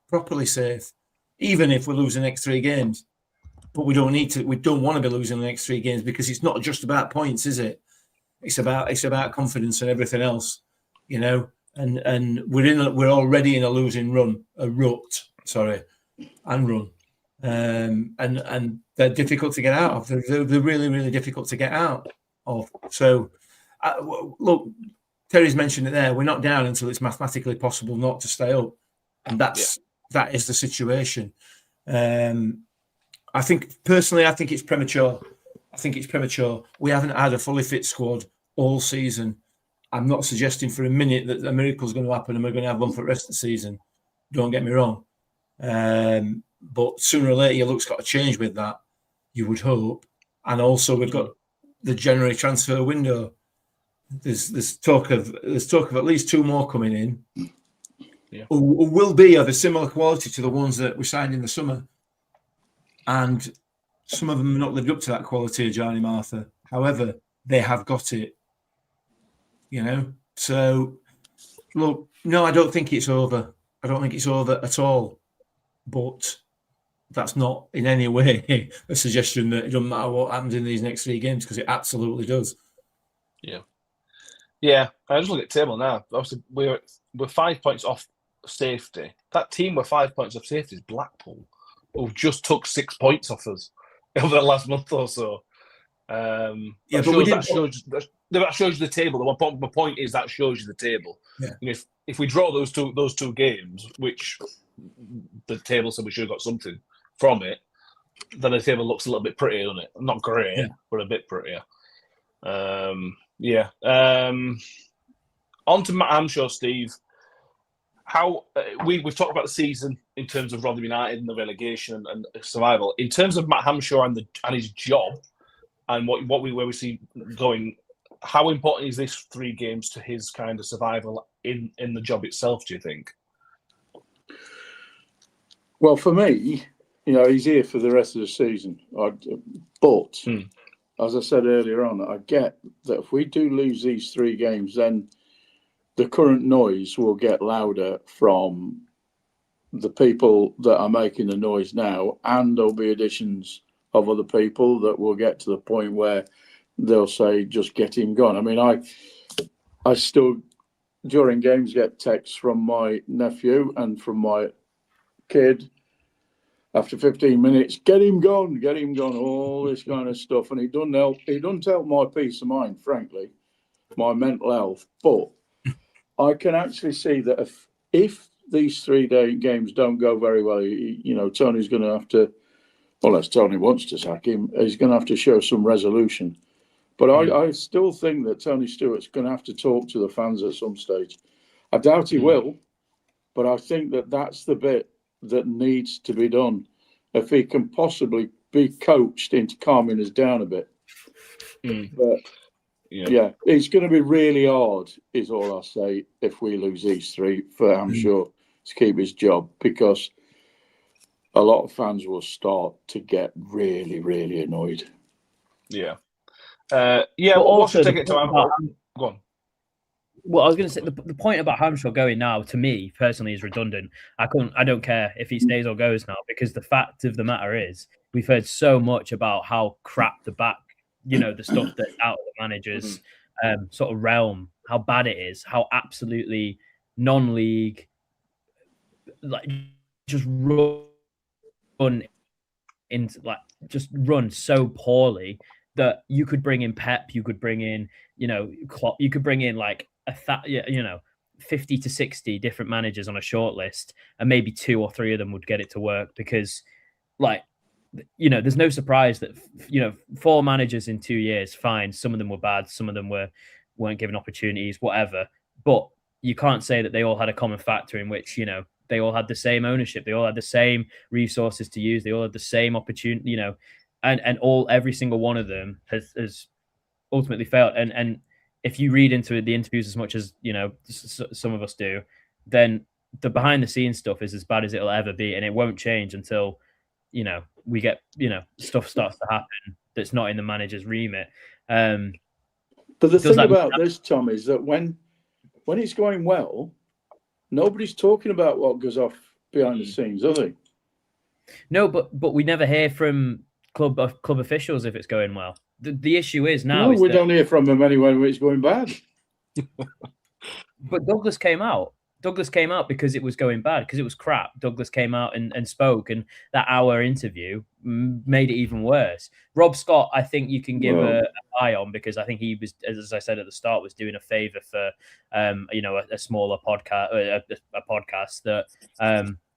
Speaker 5: properly safe, even if we lose the next 3 games. But we don't need to. We don't want to be losing the next 3 games, because it's not just about points, is it? It's about confidence and everything else, you know. And we're already in a losing run, run. And they're difficult to get out of. They're really, really difficult to get out of. So, look, Terry's mentioned it there. We're not down until it's mathematically possible not to stay up, and that is the situation. I think it's premature. We haven't had a fully fit squad all season. I'm not suggesting for a minute that a miracle's going to happen and we're going to have one for the rest of the season. Don't get me wrong. But sooner or later, your look's got to change with that, you would hope. And also, we've got the January transfer window. There's talk of at least 2 more coming in, who will be of a similar quality to the ones that we signed in the summer. And some of them have not lived up to that quality of Johnny Martha. However, they have got it. So look, no, I don't think it's over. I don't think it's over at all. But that's not in any way a suggestion that it doesn't matter what happens in these next 3 games, because it absolutely does.
Speaker 4: Yeah. I just look at the table now. Obviously, we're 5 points off safety. That team were 5 points off safety is Blackpool, who just took 6 points off us over the last month or so. That shows you the table. The point is that shows you the table.
Speaker 5: Yeah.
Speaker 4: And if we draw those two games, which the table said we should have got something from it, then the table looks a little bit prettier, doesn't it? Not great, but a bit prettier. On to Matt Hamshaw, Steve. How we've talked about the season in terms of Rotherham United and the relegation and survival. In terms of Matt Hamshaw and his job and where we see going, how important is this 3 games to his kind of survival in the job itself, do you think?
Speaker 7: Well, for me, he's here for the rest of the season. But as I said earlier on, I get that if we do lose these 3 games, then the current noise will get louder from the people that are making the noise now, and there'll be additions of other people that will get to the point where they'll say, just get him gone. I mean, I still, during games, get texts from my nephew and from my kid after 15 minutes, get him gone, all this kind of stuff. And it doesn't help my peace of mind, frankly, my mental health. But I can actually see that if these 3 games don't go very well, Tony's going to have to, unless Tony wants to sack him, he's going to have to show some resolution. But I still think that Tony Stewart's going to have to talk to the fans at some stage. I doubt he will, but I think that that's the bit that needs to be done if he can possibly be coached into calming us down a bit. But it's going to be really hard, is all I'll say, if we lose these 3 for Hamshaw to keep his job, because a lot of fans will start to get really, really annoyed.
Speaker 6: Also,
Speaker 4: go on.
Speaker 6: Well, I was going to say the point about Hamshaw going now, to me personally, is redundant. I don't care if he stays or goes now, because the fact of the matter is, we've heard so much about how crap the back, the stuff that's out of the managers' sort of realm, how bad it is, how absolutely non-league, like just run so poorly that you could bring in Pep, you could bring in, Klopp, you could bring in like 50 to 60 different managers on a short list, and maybe 2 or 3 of them would get it to work, because there's no surprise that 4 managers in 2 years, fine, some of them were bad, some of them weren't given opportunities, whatever, but you can't say that they all had a common factor in which they all had the same ownership, they all had the same resources to use, they all had the same opportunity, and every single one of them has ultimately failed. And if you read into the interviews as much as some of us do, then the behind the scenes stuff is as bad as it'll ever be, and it won't change until we get stuff starts to happen that's not in the manager's remit.
Speaker 7: But the thing about this, Tom, is that when it's going well, nobody's talking about what goes off behind the scenes, are they?
Speaker 6: No, but we never hear from club officials if it's going well. The issue is now.
Speaker 7: No, we don't hear from them anyway when it's going bad.
Speaker 6: But Douglas came out Douglas came out because it was going bad, because it was crap. Douglas came out and spoke, and that hour interview made it even worse. Rob Scott, I think you can give an eye on, because I think he was, as I said at the start, was doing a favour for a smaller podcast, a podcast that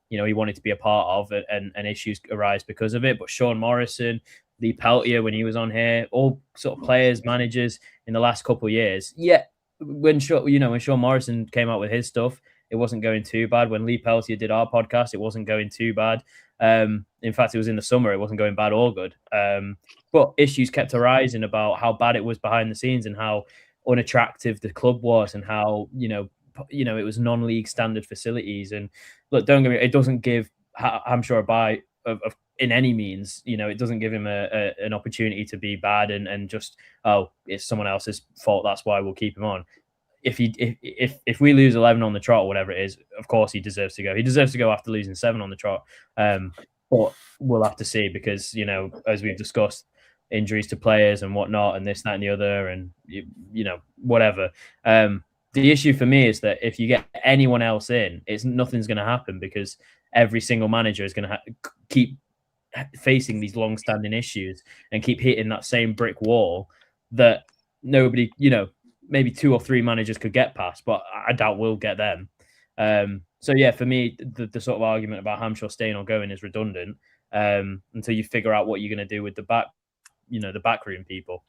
Speaker 6: he wanted to be a part of, and issues arise because of it. But Sean Morrison, Lee Peltier, when he was on here, all sort of players, managers in the last couple of years. Yeah, when Sean Morrison came out with his stuff, it wasn't going too bad. When Lee Peltier did our podcast, it wasn't going too bad. In fact, it was in the summer; it wasn't going bad or good. But issues kept arising about how bad it was behind the scenes, and how unattractive the club was, and how it was non-league standard facilities. And look, don't get me, it doesn't give Hampshire a bite of in any means. It doesn't give him an opportunity to be bad and just, it's someone else's fault, that's why we'll keep him on. If we lose 11 on the trot or whatever it is, of course he deserves to go. He deserves to go after losing 7 on the trot. But we'll have to see, because as we've discussed, injuries to players and whatnot, and this, that, and the other, and whatever. The issue for me is that if you get anyone else in, nothing's going to happen, because every single manager is going to keep facing these long-standing issues and keep hitting that same brick wall that nobody, maybe 2 or 3 managers could get past, but I doubt we'll get them. So yeah, for me, the sort of argument about Hampshire staying or going is redundant until you figure out what you're going to do with the backroom people.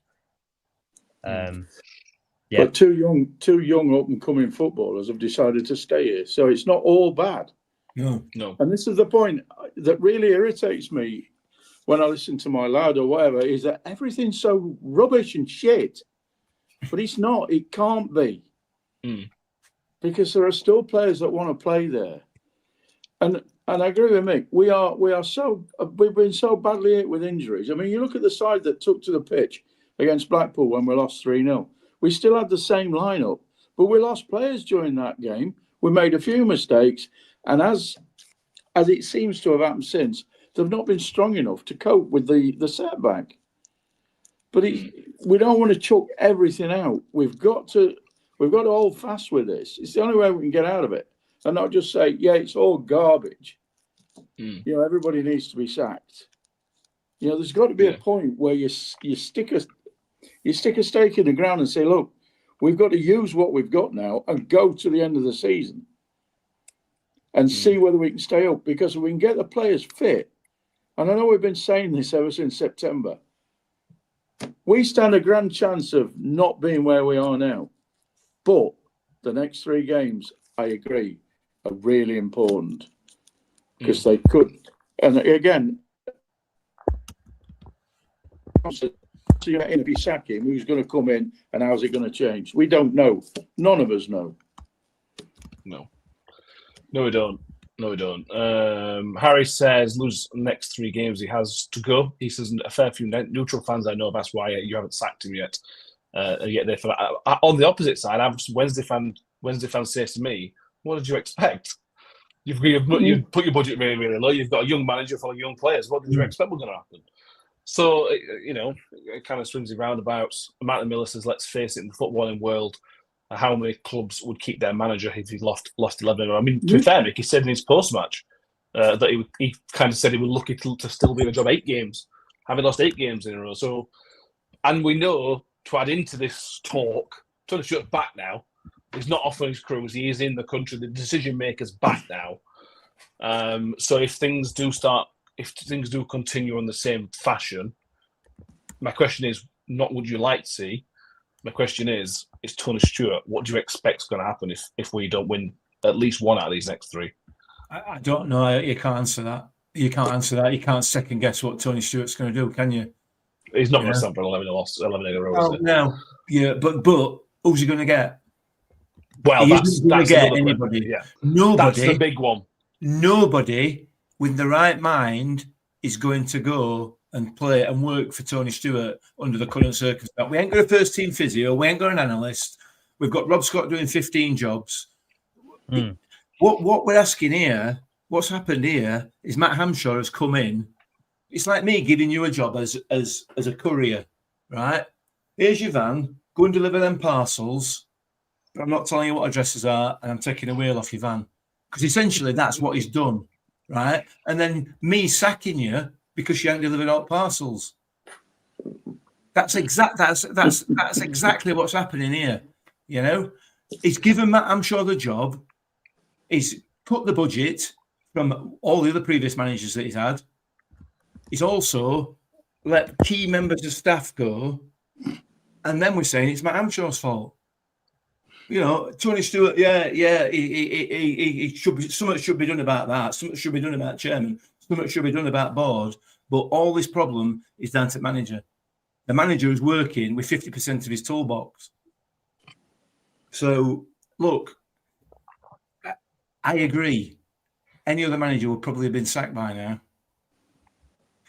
Speaker 6: Yeah.
Speaker 7: But two young up and coming footballers have decided to stay here, so it's not all bad.
Speaker 5: No.
Speaker 7: And this is the point that really irritates me when I listen to my lad or whatever, is that everything's so rubbish and shit. But it's not. It can't be. Because there are still players that want to play there. And I agree with Mick. We've been so badly hit with injuries. I mean, you look at the side that took to the pitch against Blackpool when we lost 3-0. We still had the same lineup, but we lost players during that game. We made a few mistakes, and as it seems to have happened since, they've not been strong enough to cope with the setback. But we don't want to chuck everything out. We've got to hold fast with this. It's the only way we can get out of it, and not just say, yeah, it's all garbage. Everybody needs to be sacked. There's got to be a point where you stick a stake in the ground and say, look, we've got to use what we've got now and go to the end of the season and see whether we can stay up. Because if we can get the players fit, and I know we've been saying this ever since September, we stand a grand chance of not being where we are now. But the next 3 games, I agree, are really important, because they could. And again, so if you sack him, who's going to come in and how's it going to change? We don't know. None of us know.
Speaker 4: No, we don't. Harry says, lose next 3 games, he has to go. He says, a fair few neutral fans I know have asked why you haven't sacked him yet. Yet on the opposite side, Wednesday fan says to me, what did you expect? You've put your budget really, really low. You've got a young manager full of young players. What did you expect was going to happen? So, it kind of swings around roundabouts. Martin Miller says, let's face it, in the footballing world, how many clubs would keep their manager if he lost 11? I mean, to be fair, Mick, he said in his post-match that he kind of said he was lucky to still be in a job 8 games, having lost 8 games in a row. So, and we know, to add into this talk, Tony Stewart's back now. He's not off on his cruise. He is in the country. The decision-maker's back now. So if things do continue in the same fashion, my question is not would you like to see? My question is Tony Stewart, what do you expect is going to happen if we don't win at least 1 out of these next 3?
Speaker 5: I don't know. You can't answer that. You can't second guess what Tony Stewart's going to do, can you?
Speaker 4: He's not going to stand for 11 in a row.
Speaker 5: Oh, no. Yeah, but who's he going to get?
Speaker 4: Well, that's
Speaker 5: going to get anybody.
Speaker 4: Yeah.
Speaker 5: Nobody.
Speaker 4: That's the big one.
Speaker 5: Nobody with the right mind is going to go and play and work for Tony Stewart under the current circumstance. We ain't got a first team physio. We ain't got an analyst. We've got Rob Scott doing 15 jobs. What we're asking here, what's happened here, is Matt Hampshire has come in. It's like me giving you a job as a courier, right? Here's your van. Go and deliver them parcels. but I'm not telling you what addresses are, and I'm taking a wheel off your van. Because essentially that's what he's done, right? And then me sacking you because you ain't delivered out parcels. That's exactly what's happening here. You know, he's given Matt Amshaw the job. He's cut the budget from all the other previous managers that he's had. He's also let key members of staff go, and then we're saying it's Matt Amshaw's fault. You know, Tony Stewart, he should be, something should be done about that. Something should be done about chairman. Something should be done about board. But all this problem is down to the manager. The manager is working with 50% of his toolbox. So, look, I agree. Any other manager would probably have been sacked by now.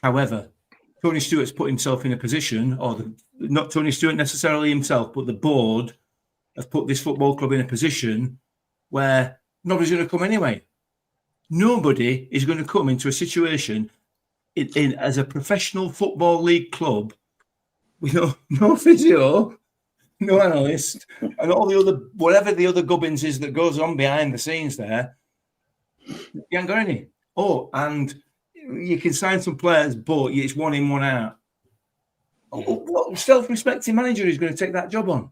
Speaker 5: However, Tony Stewart's put himself in a position, not Tony Stewart necessarily himself, but the board have put this football club in a position where nobody's going to come anyway. Nobody is going to come into a situation as a professional football league club with no physio, no analyst, and all the other, whatever the other gubbins is that goes on behind the scenes there. You ain't got any. Oh, and you can sign some players, but it's one in, one out. What self-respecting manager is going to take that job on?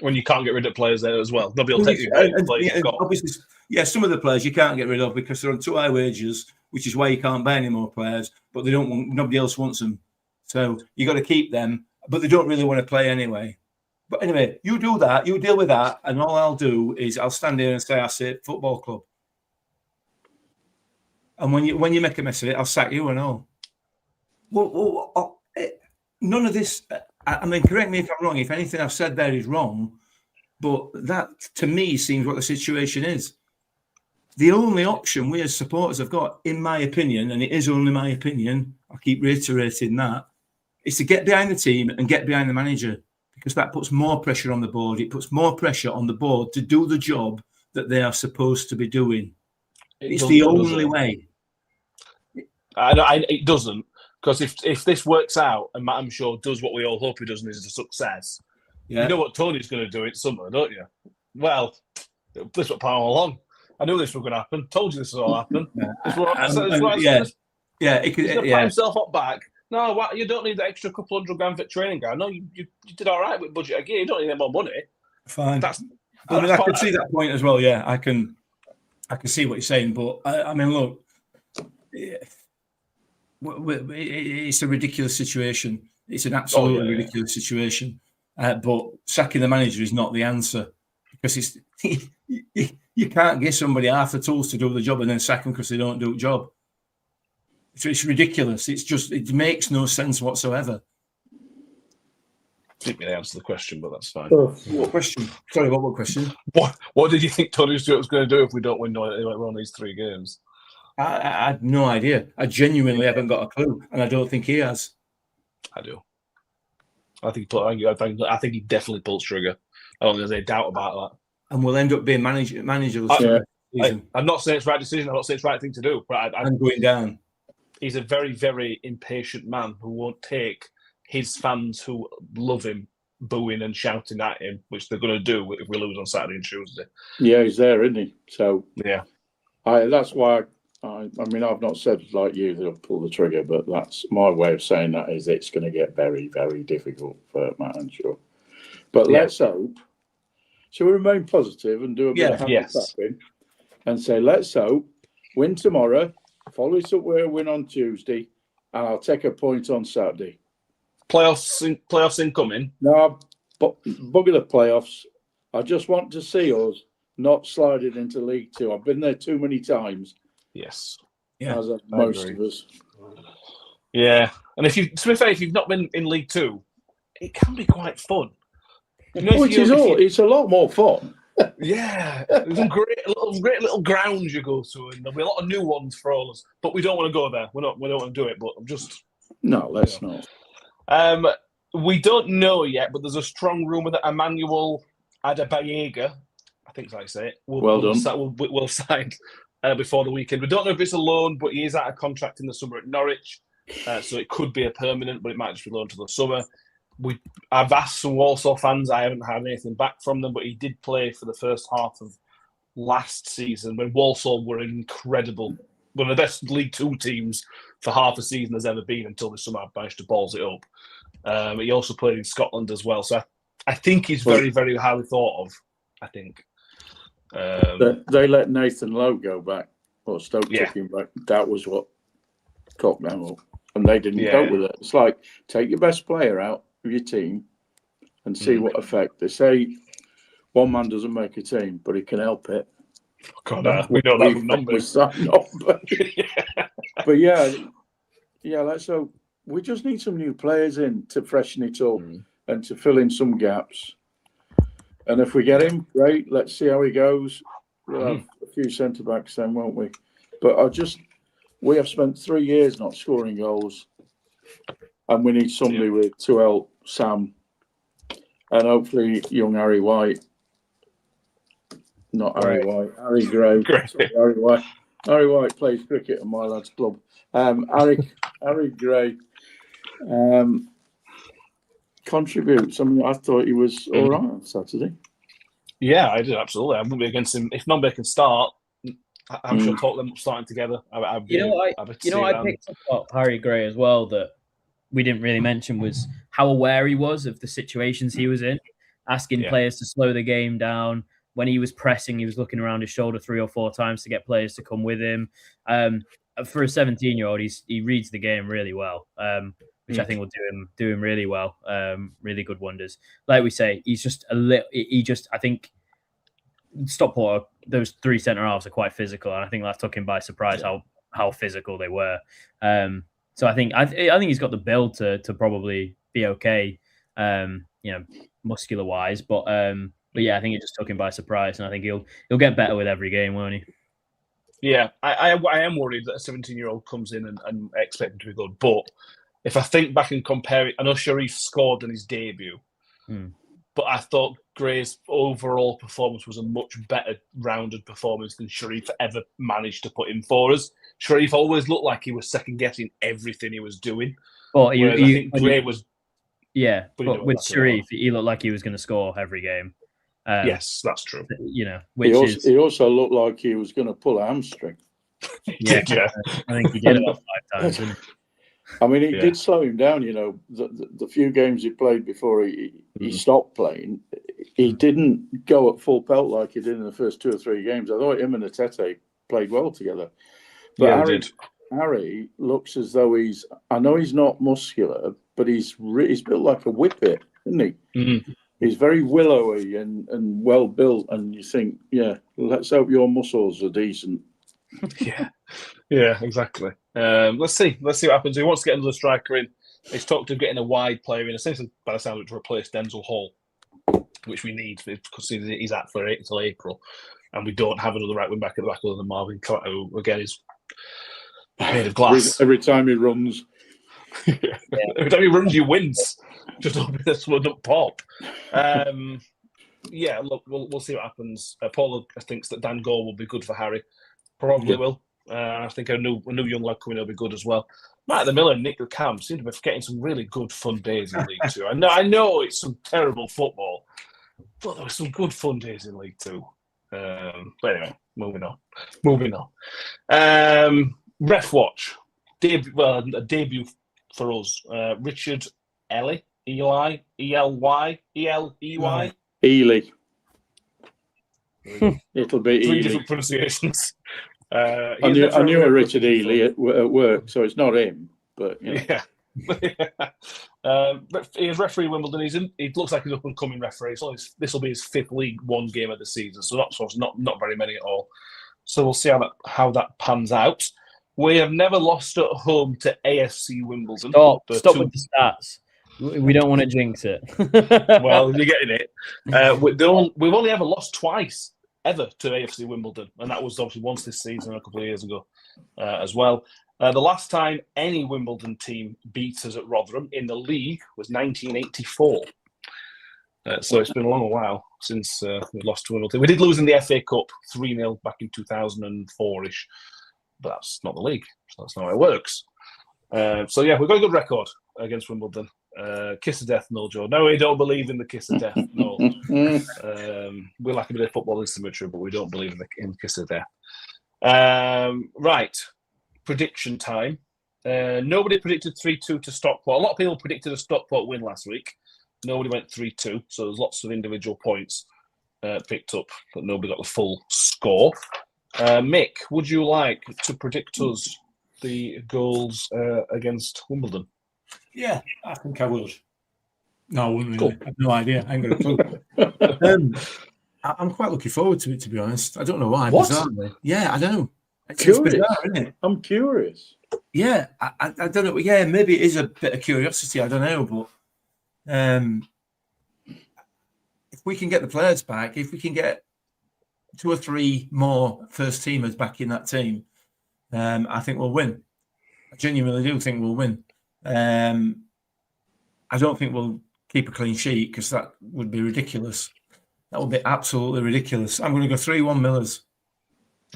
Speaker 4: When you can't get rid of players there as well. Nobody will take you players you've got.
Speaker 5: Obviously, some of the players you can't get rid of because they're on too high wages, which is why you can't buy any more players, but nobody else wants them. So you got to keep them, but they don't really want to play anyway. But anyway, you do that, you deal with that, and all I'll do is I'll stand here and say, I say football club. And when you make a mess of it, I'll sack you and all. Well, none of this. I mean, correct me if I'm wrong. If anything I've said there is wrong, but that to me seems what the situation is. The only option we as supporters have got, in my opinion, and it is only my opinion, I keep reiterating that, is to get behind the team and get behind the manager, because that puts more pressure on the board. It puts more pressure on the board to do the job that they are supposed to be doing. It's the only way.
Speaker 4: It doesn't. Because if this works out and Matt Amshaw does what we all hope he does and is a success, you know what Tony's going to do in summer, don't you? Well, this was part all along. I knew this was going to happen. Told you this was all happen. He's going to pat himself up back. No, you don't need the extra couple $100,000 for training guy. No, you did all right with budget again. You don't need any more money.
Speaker 5: Fine. I can see that point as well. Yeah, I can see what you're saying, but I mean, look. It's a ridiculous situation. It's an absolutely ridiculous situation. But sacking the manager is not the answer, because you can't give somebody half the tools to do the job and then sack them because they don't do the job. It's ridiculous. It makes no sense whatsoever.
Speaker 4: I think they answered the question, but that's fine.
Speaker 5: What question? Sorry, what question?
Speaker 4: What did you think Tony Stewart was going to do if we don't win one of these 3 games?
Speaker 5: I had no idea. I genuinely haven't got a clue, and I don't think he has. I do.
Speaker 4: I think he definitely pulls trigger. I don't think there's any doubt about that.
Speaker 5: And we'll end up being manager.
Speaker 4: I'm not saying it's the right decision. I'm not saying it's the right thing to do. But
Speaker 5: I'm going down.
Speaker 4: He's a very, very impatient man who won't take his fans who love him booing and shouting at him, which they're going to do if we lose on Saturday and Tuesday.
Speaker 7: Yeah, he's there, isn't he? So
Speaker 4: yeah,
Speaker 7: that's why. I mean, I've not said like you that I'll pull the trigger, but that's my way of saying that is it's going to get very, very difficult for Matt Amshaw. But let's hope. Shall we remain positive and do a bit of happy clapping and say, let's hope, win tomorrow, follow us up with a win on Tuesday, and I'll take a point on Saturday.
Speaker 4: Playoffs incoming?
Speaker 7: No, bugger the playoffs. I just want to see us not sliding into League Two. I've been there too many times.
Speaker 4: Yes.
Speaker 7: Yeah. As most of us.
Speaker 4: Yeah. And to be fair, if you've not been in League Two, it can be quite fun.
Speaker 7: It's a lot more fun.
Speaker 4: Yeah. There's some great little grounds you go to, and there'll be a lot of new ones for all of us. But we don't want to go there. We don't want to do it, but I'm just...
Speaker 7: No, let's not.
Speaker 4: We don't know yet, but there's a strong rumour that Emmanuel Adebayoga, I think that's how you say it, will sign before the weekend. We don't know if it's a loan, but he is out of contract in the summer at Norwich, so it could be a permanent, but it might just be loan to the summer. I've asked some Walsall fans. I haven't had anything back from them, but he did play for the first half of last season when Walsall were incredible. One of the best League Two teams for half a season has ever been until they somehow managed to balls it up. He also played in Scotland as well. So I think he's very, very highly thought of, I think.
Speaker 7: They let Nathan Lowe go back, or Stoke took him back. That was what cocked them up. And they didn't cope with it. It's like, take your best player out of your team and see what effect. They say one man doesn't make a team, but he can help it.
Speaker 4: God, we know that from numbers.
Speaker 7: But yeah. So we just need some new players in to freshen it up and to fill in some gaps. And if we get him, great. Let's see how he goes. We'll have a few centre backs then, won't we? But we have spent 3 years not scoring goals, and we need somebody with Tuel, Sam, and hopefully young Harry White. Not Harry White, Harry Gray. Sorry, Harry White. Harry White plays cricket at my lad's club. Harry Gray contributes. I mean, I thought he was all right on Saturday.
Speaker 4: Yeah, I did, absolutely. I wouldn't be against him. If Nombe can start, I'm sure Tottenham starting together. I
Speaker 6: picked up Harry Gray as well that we didn't really mention was how aware he was of the situations he was in, asking players to slow the game down. When he was pressing, he was looking around his shoulder 3 or 4 times to get players to come with him. For a 17-year-old, he reads the game really well, which I think will do him really well, really good wonders. Like we say, he's just I think Stockport, those 3 centre halves are quite physical, and I think that took him by surprise how physical they were. So I think he's got the build to probably be okay, muscular wise, but yeah, I think it just took him by surprise, and I think he'll get better with every game, won't he?
Speaker 4: Yeah, I am worried that a 17-year-old comes in and expect him to be good. But if I think back and compare it, I know Sharif scored in his debut, but I thought Gray's overall performance was a much better rounded performance than Sharif ever managed to put in for us. Sharif always looked like he was second-guessing everything he was doing.
Speaker 6: Well,
Speaker 4: I think Gray was...
Speaker 6: Yeah, but with Sharif, he looked like he was going to score every game.
Speaker 4: Yes, that's true.
Speaker 7: He also looked like he was going to pull a hamstring.
Speaker 6: Yeah, I think he did about 5 times. Didn't he?
Speaker 7: I mean, it did slow him down. The few games he played before he stopped playing, he didn't go at full pelt like he did in the first 2 or 3 games. I thought him and Atete played well together. But Harry looks as though I know he's not muscular, but he's built like a whippet, isn't he? Mm-hmm. He's very willowy and well built, and you think, let's hope your muscles are decent.
Speaker 4: Yeah, exactly. Let's see what happens. He wants to get another striker in. He's talked of getting a wide player in, essentially by the sound of it, to replace Denzel Hall, which we need because he's out for until April, and we don't have another right wing back at the back other than Marvin Clark, who again is made of glass.
Speaker 7: Every time he runs.
Speaker 4: Every time he runs, you wins. Just open this one up pop. Look, we'll see what happens. Paul thinks that Dan Gore will be good for Harry. Probably will. I think a new young lad coming will be good as well. Matt the Miller and Nick Camp seem to be getting some really good fun days in League Two. I know it's some terrible football, but there were some good fun days in League Two. But anyway, moving on. Ref watch. A debut for us. Richard Ely. Ely.
Speaker 7: Ely. It'll be
Speaker 4: 3
Speaker 7: Ely.
Speaker 4: different pronunciations.
Speaker 7: I knew a Richard Ely at work, so it's not him. But
Speaker 4: yeah. He is referee Wimbledon. He looks like he's up and coming referee. So this will be his 5th League One game of the season. So not very many at all. So we'll see how that pans out. We have never lost at home to AFC Wimbledon.
Speaker 6: Stop with the stats. We don't want to jinx it.
Speaker 4: Well, you're getting it. We've only ever lost twice, ever, to AFC Wimbledon. And that was obviously once this season, a couple of years ago as well. The last time any Wimbledon team beat us at Rotherham in the league was 1984. So it's been a long while since we lost to Wimbledon. We did lose in the FA Cup 3-0 back in 2004-ish. But that's not the league. So that's not how it works. We've got a good record against Wimbledon. Kiss of death, no, Joe. No, we don't believe in the kiss of death. No. We like a bit of football symmetry, but we don't believe in the kiss of death. Right. Prediction time. Nobody predicted 3-2 to Stockport. A lot of people predicted a Stockport win last week. Nobody went 3-2, so there's lots of individual points picked up, but nobody got the full score. Mick, would you like to predict us the goals against Wimbledon?
Speaker 5: Yeah, I think I would. No, I wouldn't really.
Speaker 4: Cool.
Speaker 5: I have no idea. I ain't got a clue. I'm quite looking forward to it, to be honest. I don't know why.
Speaker 4: What?
Speaker 5: Bizarrely. Yeah, I know. It's
Speaker 7: Curious.
Speaker 5: bizarre, isn't it?
Speaker 7: I'm curious.
Speaker 5: Yeah, I don't know. Yeah, maybe it is a bit of curiosity. I don't know, but if we can get the players back, if we can get 2 or 3 more first teamers back in that team, I think we'll win. I genuinely do think we'll win. I don't think we'll keep a clean sheet because that would be ridiculous. That would be absolutely ridiculous. I'm going to go 3-1 Millers.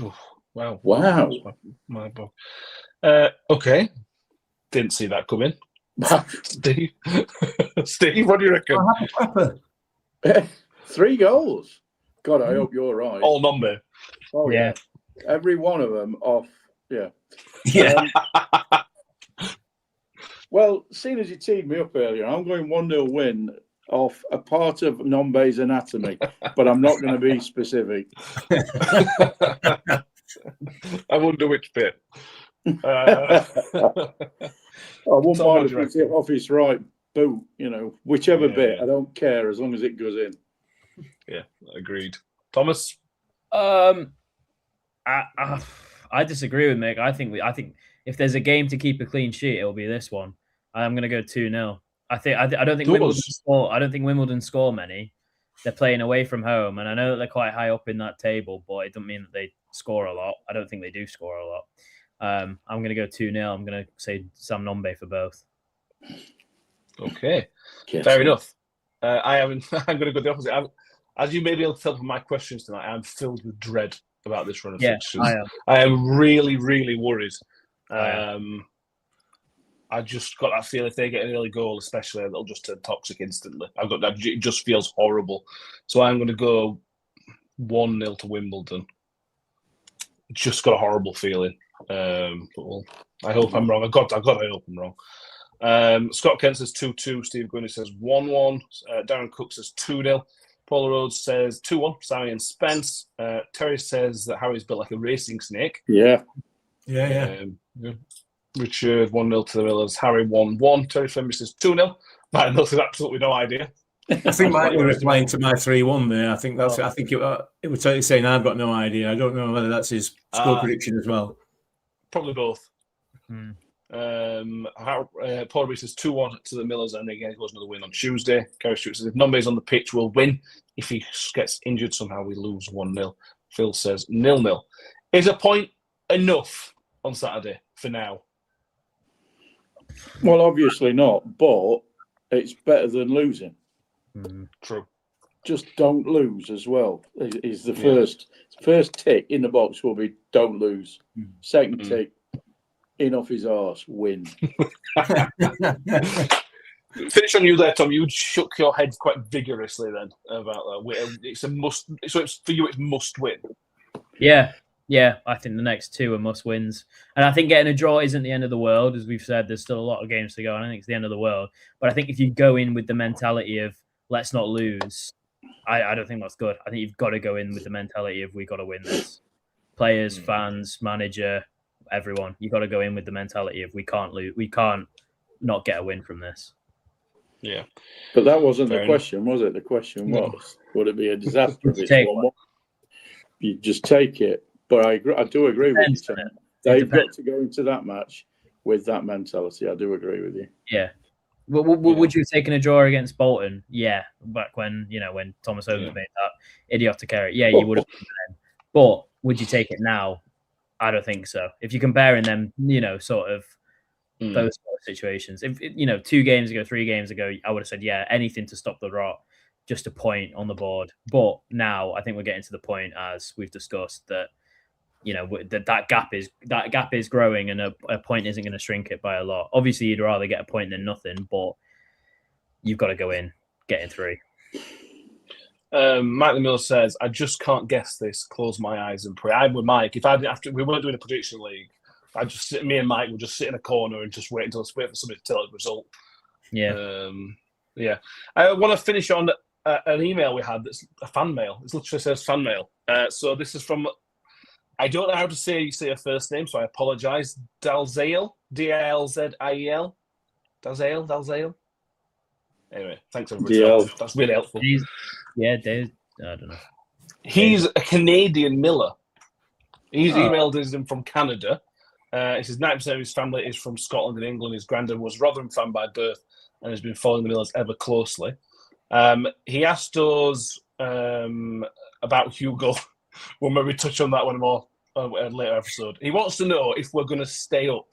Speaker 4: Oh, wow.
Speaker 7: Wow.
Speaker 4: My book. Okay. Didn't see that coming. Steve? Steve, what do you reckon?
Speaker 5: Pepper.
Speaker 7: 3 goals. God, I hope you're right.
Speaker 4: All number.
Speaker 7: Oh,
Speaker 6: Yeah.
Speaker 7: Every one of them off. Yeah.
Speaker 5: Yeah.
Speaker 7: Well, seeing as you teed me up earlier, I'm going 1-0 win off a part of Nombe's anatomy, but I'm not going to be specific.
Speaker 4: I wonder which bit.
Speaker 7: I wouldn't
Speaker 4: Tom, what
Speaker 7: mind
Speaker 4: do you
Speaker 7: if it's off his right boot, whichever
Speaker 4: Yeah,
Speaker 7: bit.
Speaker 4: yeah.
Speaker 7: I don't care as long as it goes in.
Speaker 4: Yeah, agreed. Thomas?
Speaker 6: I disagree with Mick. I think if there's a game to keep a clean sheet, it'll be this one. I'm going to go 2-0. I don't think Wimbledon score. I don't think Wimbledon score many. They're playing away from home, and I know that they're quite high up in that table, but it doesn't mean that they score a lot. I don't think they do score a lot. I'm going to go 2-0. I'm going to say Sam Nombe for both.
Speaker 4: Okay,
Speaker 7: Yes.
Speaker 4: fair enough. I'm going to go the opposite. As you may be able to tell from my questions tonight, I'm filled with dread about this run of fixtures. I am really, really worried. I just got that feel if they get an early goal, especially, they'll just turn toxic instantly. I've got that. It just feels horrible. So I'm going to go 1-0 to Wimbledon. Just got a horrible feeling. But I hope I'm wrong. I hope I'm wrong. Scott Kent says 2-2. Steve Gunny says 1-1. Darren Cook says 2-0. Paula Rhodes says 2-1. Sammy and Spence. Terry says that Harry's built like a racing snake.
Speaker 7: Yeah.
Speaker 5: Yeah.
Speaker 4: Richard 1-0 to the Millers. Harry 1-1. Terry Fleming says 2-0. Martin Mills has absolutely no idea.
Speaker 5: I think Mike was replying to my 3-1 there. I think that's. I think it was totally saying I've got no idea. I don't know whether that's his score prediction as well.
Speaker 4: Probably both. Paul Reese says 2-1 to the Millers, and again, it goes another win on Tuesday. Gary Stewart says if Nombe's on the pitch, we'll win. If he gets injured somehow, we lose 1-0. Phil says 0-0. Is a point enough on Saturday for now?
Speaker 7: Well, obviously not, but it's better than losing.
Speaker 4: True.
Speaker 7: Just don't lose as well. Is the first tick in the box will be don't lose. Second tick, in off his arse, win.
Speaker 4: Finish on you there, Tom. You shook your head quite vigorously then about that. It's a must. So it's for you. It's must win.
Speaker 6: Yeah, I think the next 2 are must wins. And I think getting a draw isn't the end of the world. As we've said, there's still a lot of games to go, and I think it's the end of the world. But I think if you go in with the mentality of let's not lose, I don't think that's good. I think you've got to go in with the mentality of we got to win this. Players, fans, manager, everyone. You've got to go in with the mentality of we can't lose. We can't not get a win from this.
Speaker 4: Yeah.
Speaker 7: But that wasn't the question, was it? The question was, would it be a disaster if it's 1-1? You just take it. But I do agree with you, Tim. They've got to go into that match with that mentality. I do agree with you.
Speaker 6: Yeah. Would you have taken a draw against Bolton? Yeah, back when when Thomas Owens made that idiotic error. Yeah, you would have. But would you take it now? I don't think so. If you're comparing them, sort of those sort of situations. If 2 games ago, 3 games ago, I would have said anything to stop the rot, just a point on the board. But now I think we're getting to the point, as we've discussed, that that gap is growing, and a point isn't going to shrink it by a lot. Obviously, you'd rather get a point than nothing, but you've got to go in, get in 3.
Speaker 4: Mike Miller says, I just can't guess this. Close my eyes and pray. I'm with Mike. If we weren't doing a prediction league, me and Mike would just sit in a corner and just wait for somebody to tell us the result.
Speaker 6: Yeah.
Speaker 4: Yeah. I want to finish on an email we had that's a fan mail. It literally says fan mail. So this is from, I don't know how to say your first name, so I apologise. Dalzael, D-A-L-Z-I-E-L. Dalzael. Anyway, thanks everybody. That's really helpful.
Speaker 6: Dave. I don't know.
Speaker 4: He's a Canadian miller. He's emailed us in from Canada. He says 90% of his family is from Scotland and England. His granddad was Rotherham fan by birth and has been following the Millers ever closely. He asked us about Hugo. We'll maybe touch on that one more in a later episode. He wants to know if we're going to stay up.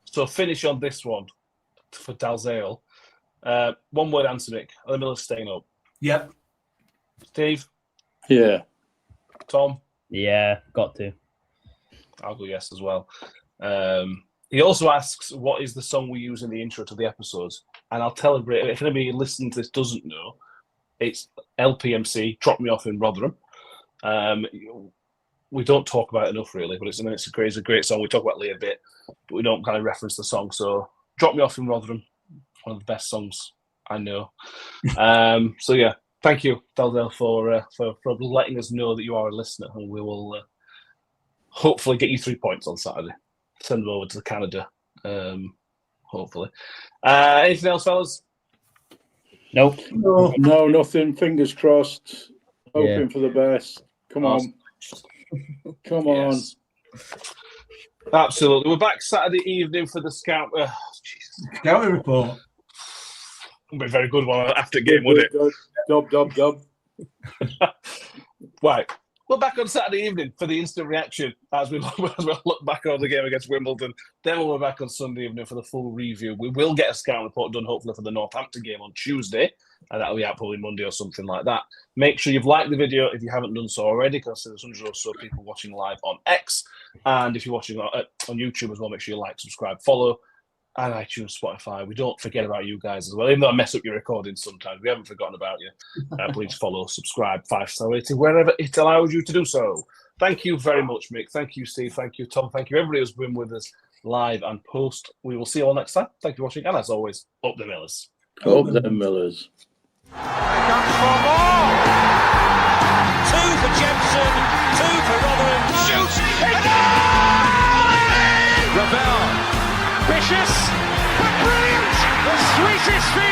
Speaker 4: So finish on this one for Dalzael. One word answer, Nick. Are the Millers staying up?
Speaker 5: Yep.
Speaker 4: Steve?
Speaker 7: Yeah.
Speaker 4: Tom?
Speaker 6: Yeah, got to.
Speaker 4: I'll go yes as well. He also asks, what is the song we use in the intro to the episodes? And I'll tell everybody, if anybody listening to this doesn't know, it's LPMC, Drop Me Off in Rotherham. We don't talk about it enough, really, but it's a great song. We talk about Lee a bit, but we don't kind of reference the song. So Drop Me Off in Rotherham, one of the best songs I know. So yeah, thank you, Dalzael, for letting us know that you are a listener, and we will hopefully get you 3 points on Saturday. Send them over to Canada, hopefully. Anything else, fellas?
Speaker 6: Nope.
Speaker 7: No, nothing. Fingers crossed. Hoping for the best. Come on. Come on.
Speaker 4: Yes. Absolutely. We're back Saturday evening for the Scout.
Speaker 5: Scouting report.
Speaker 4: It'll be a very good one after game, wouldn't it?
Speaker 7: Dub.
Speaker 4: Right. We're back on Saturday evening for the instant reaction as we look back on the game against Wimbledon. Then we'll be back on Sunday evening for the full review. We will get a scout report done, hopefully, for the Northampton game on Tuesday. And that'll be out probably Monday or something like that. Make sure you've liked the video if you haven't done so already, because there's 100 or so people watching live on X. And if you're watching on YouTube as well, make sure you like, subscribe, follow. And iTunes, Spotify. We don't forget about you guys as well. Even though I mess up your recordings sometimes, we haven't forgotten about you. Please follow, subscribe, 5-star rating, wherever it allows you to do so. Thank you very much, Mick. Thank you, Steve. Thank you, Tom. Thank you, everybody who's been with us live and post. We will see you all next time. Thank you for watching. And as always, up the Millers.
Speaker 7: Up the Millers.
Speaker 1: Here comes for more. 2 for Jensen, 2 for Rotherham. Shoots! Ravel. Vicious, but brilliant! The sweetest feeling.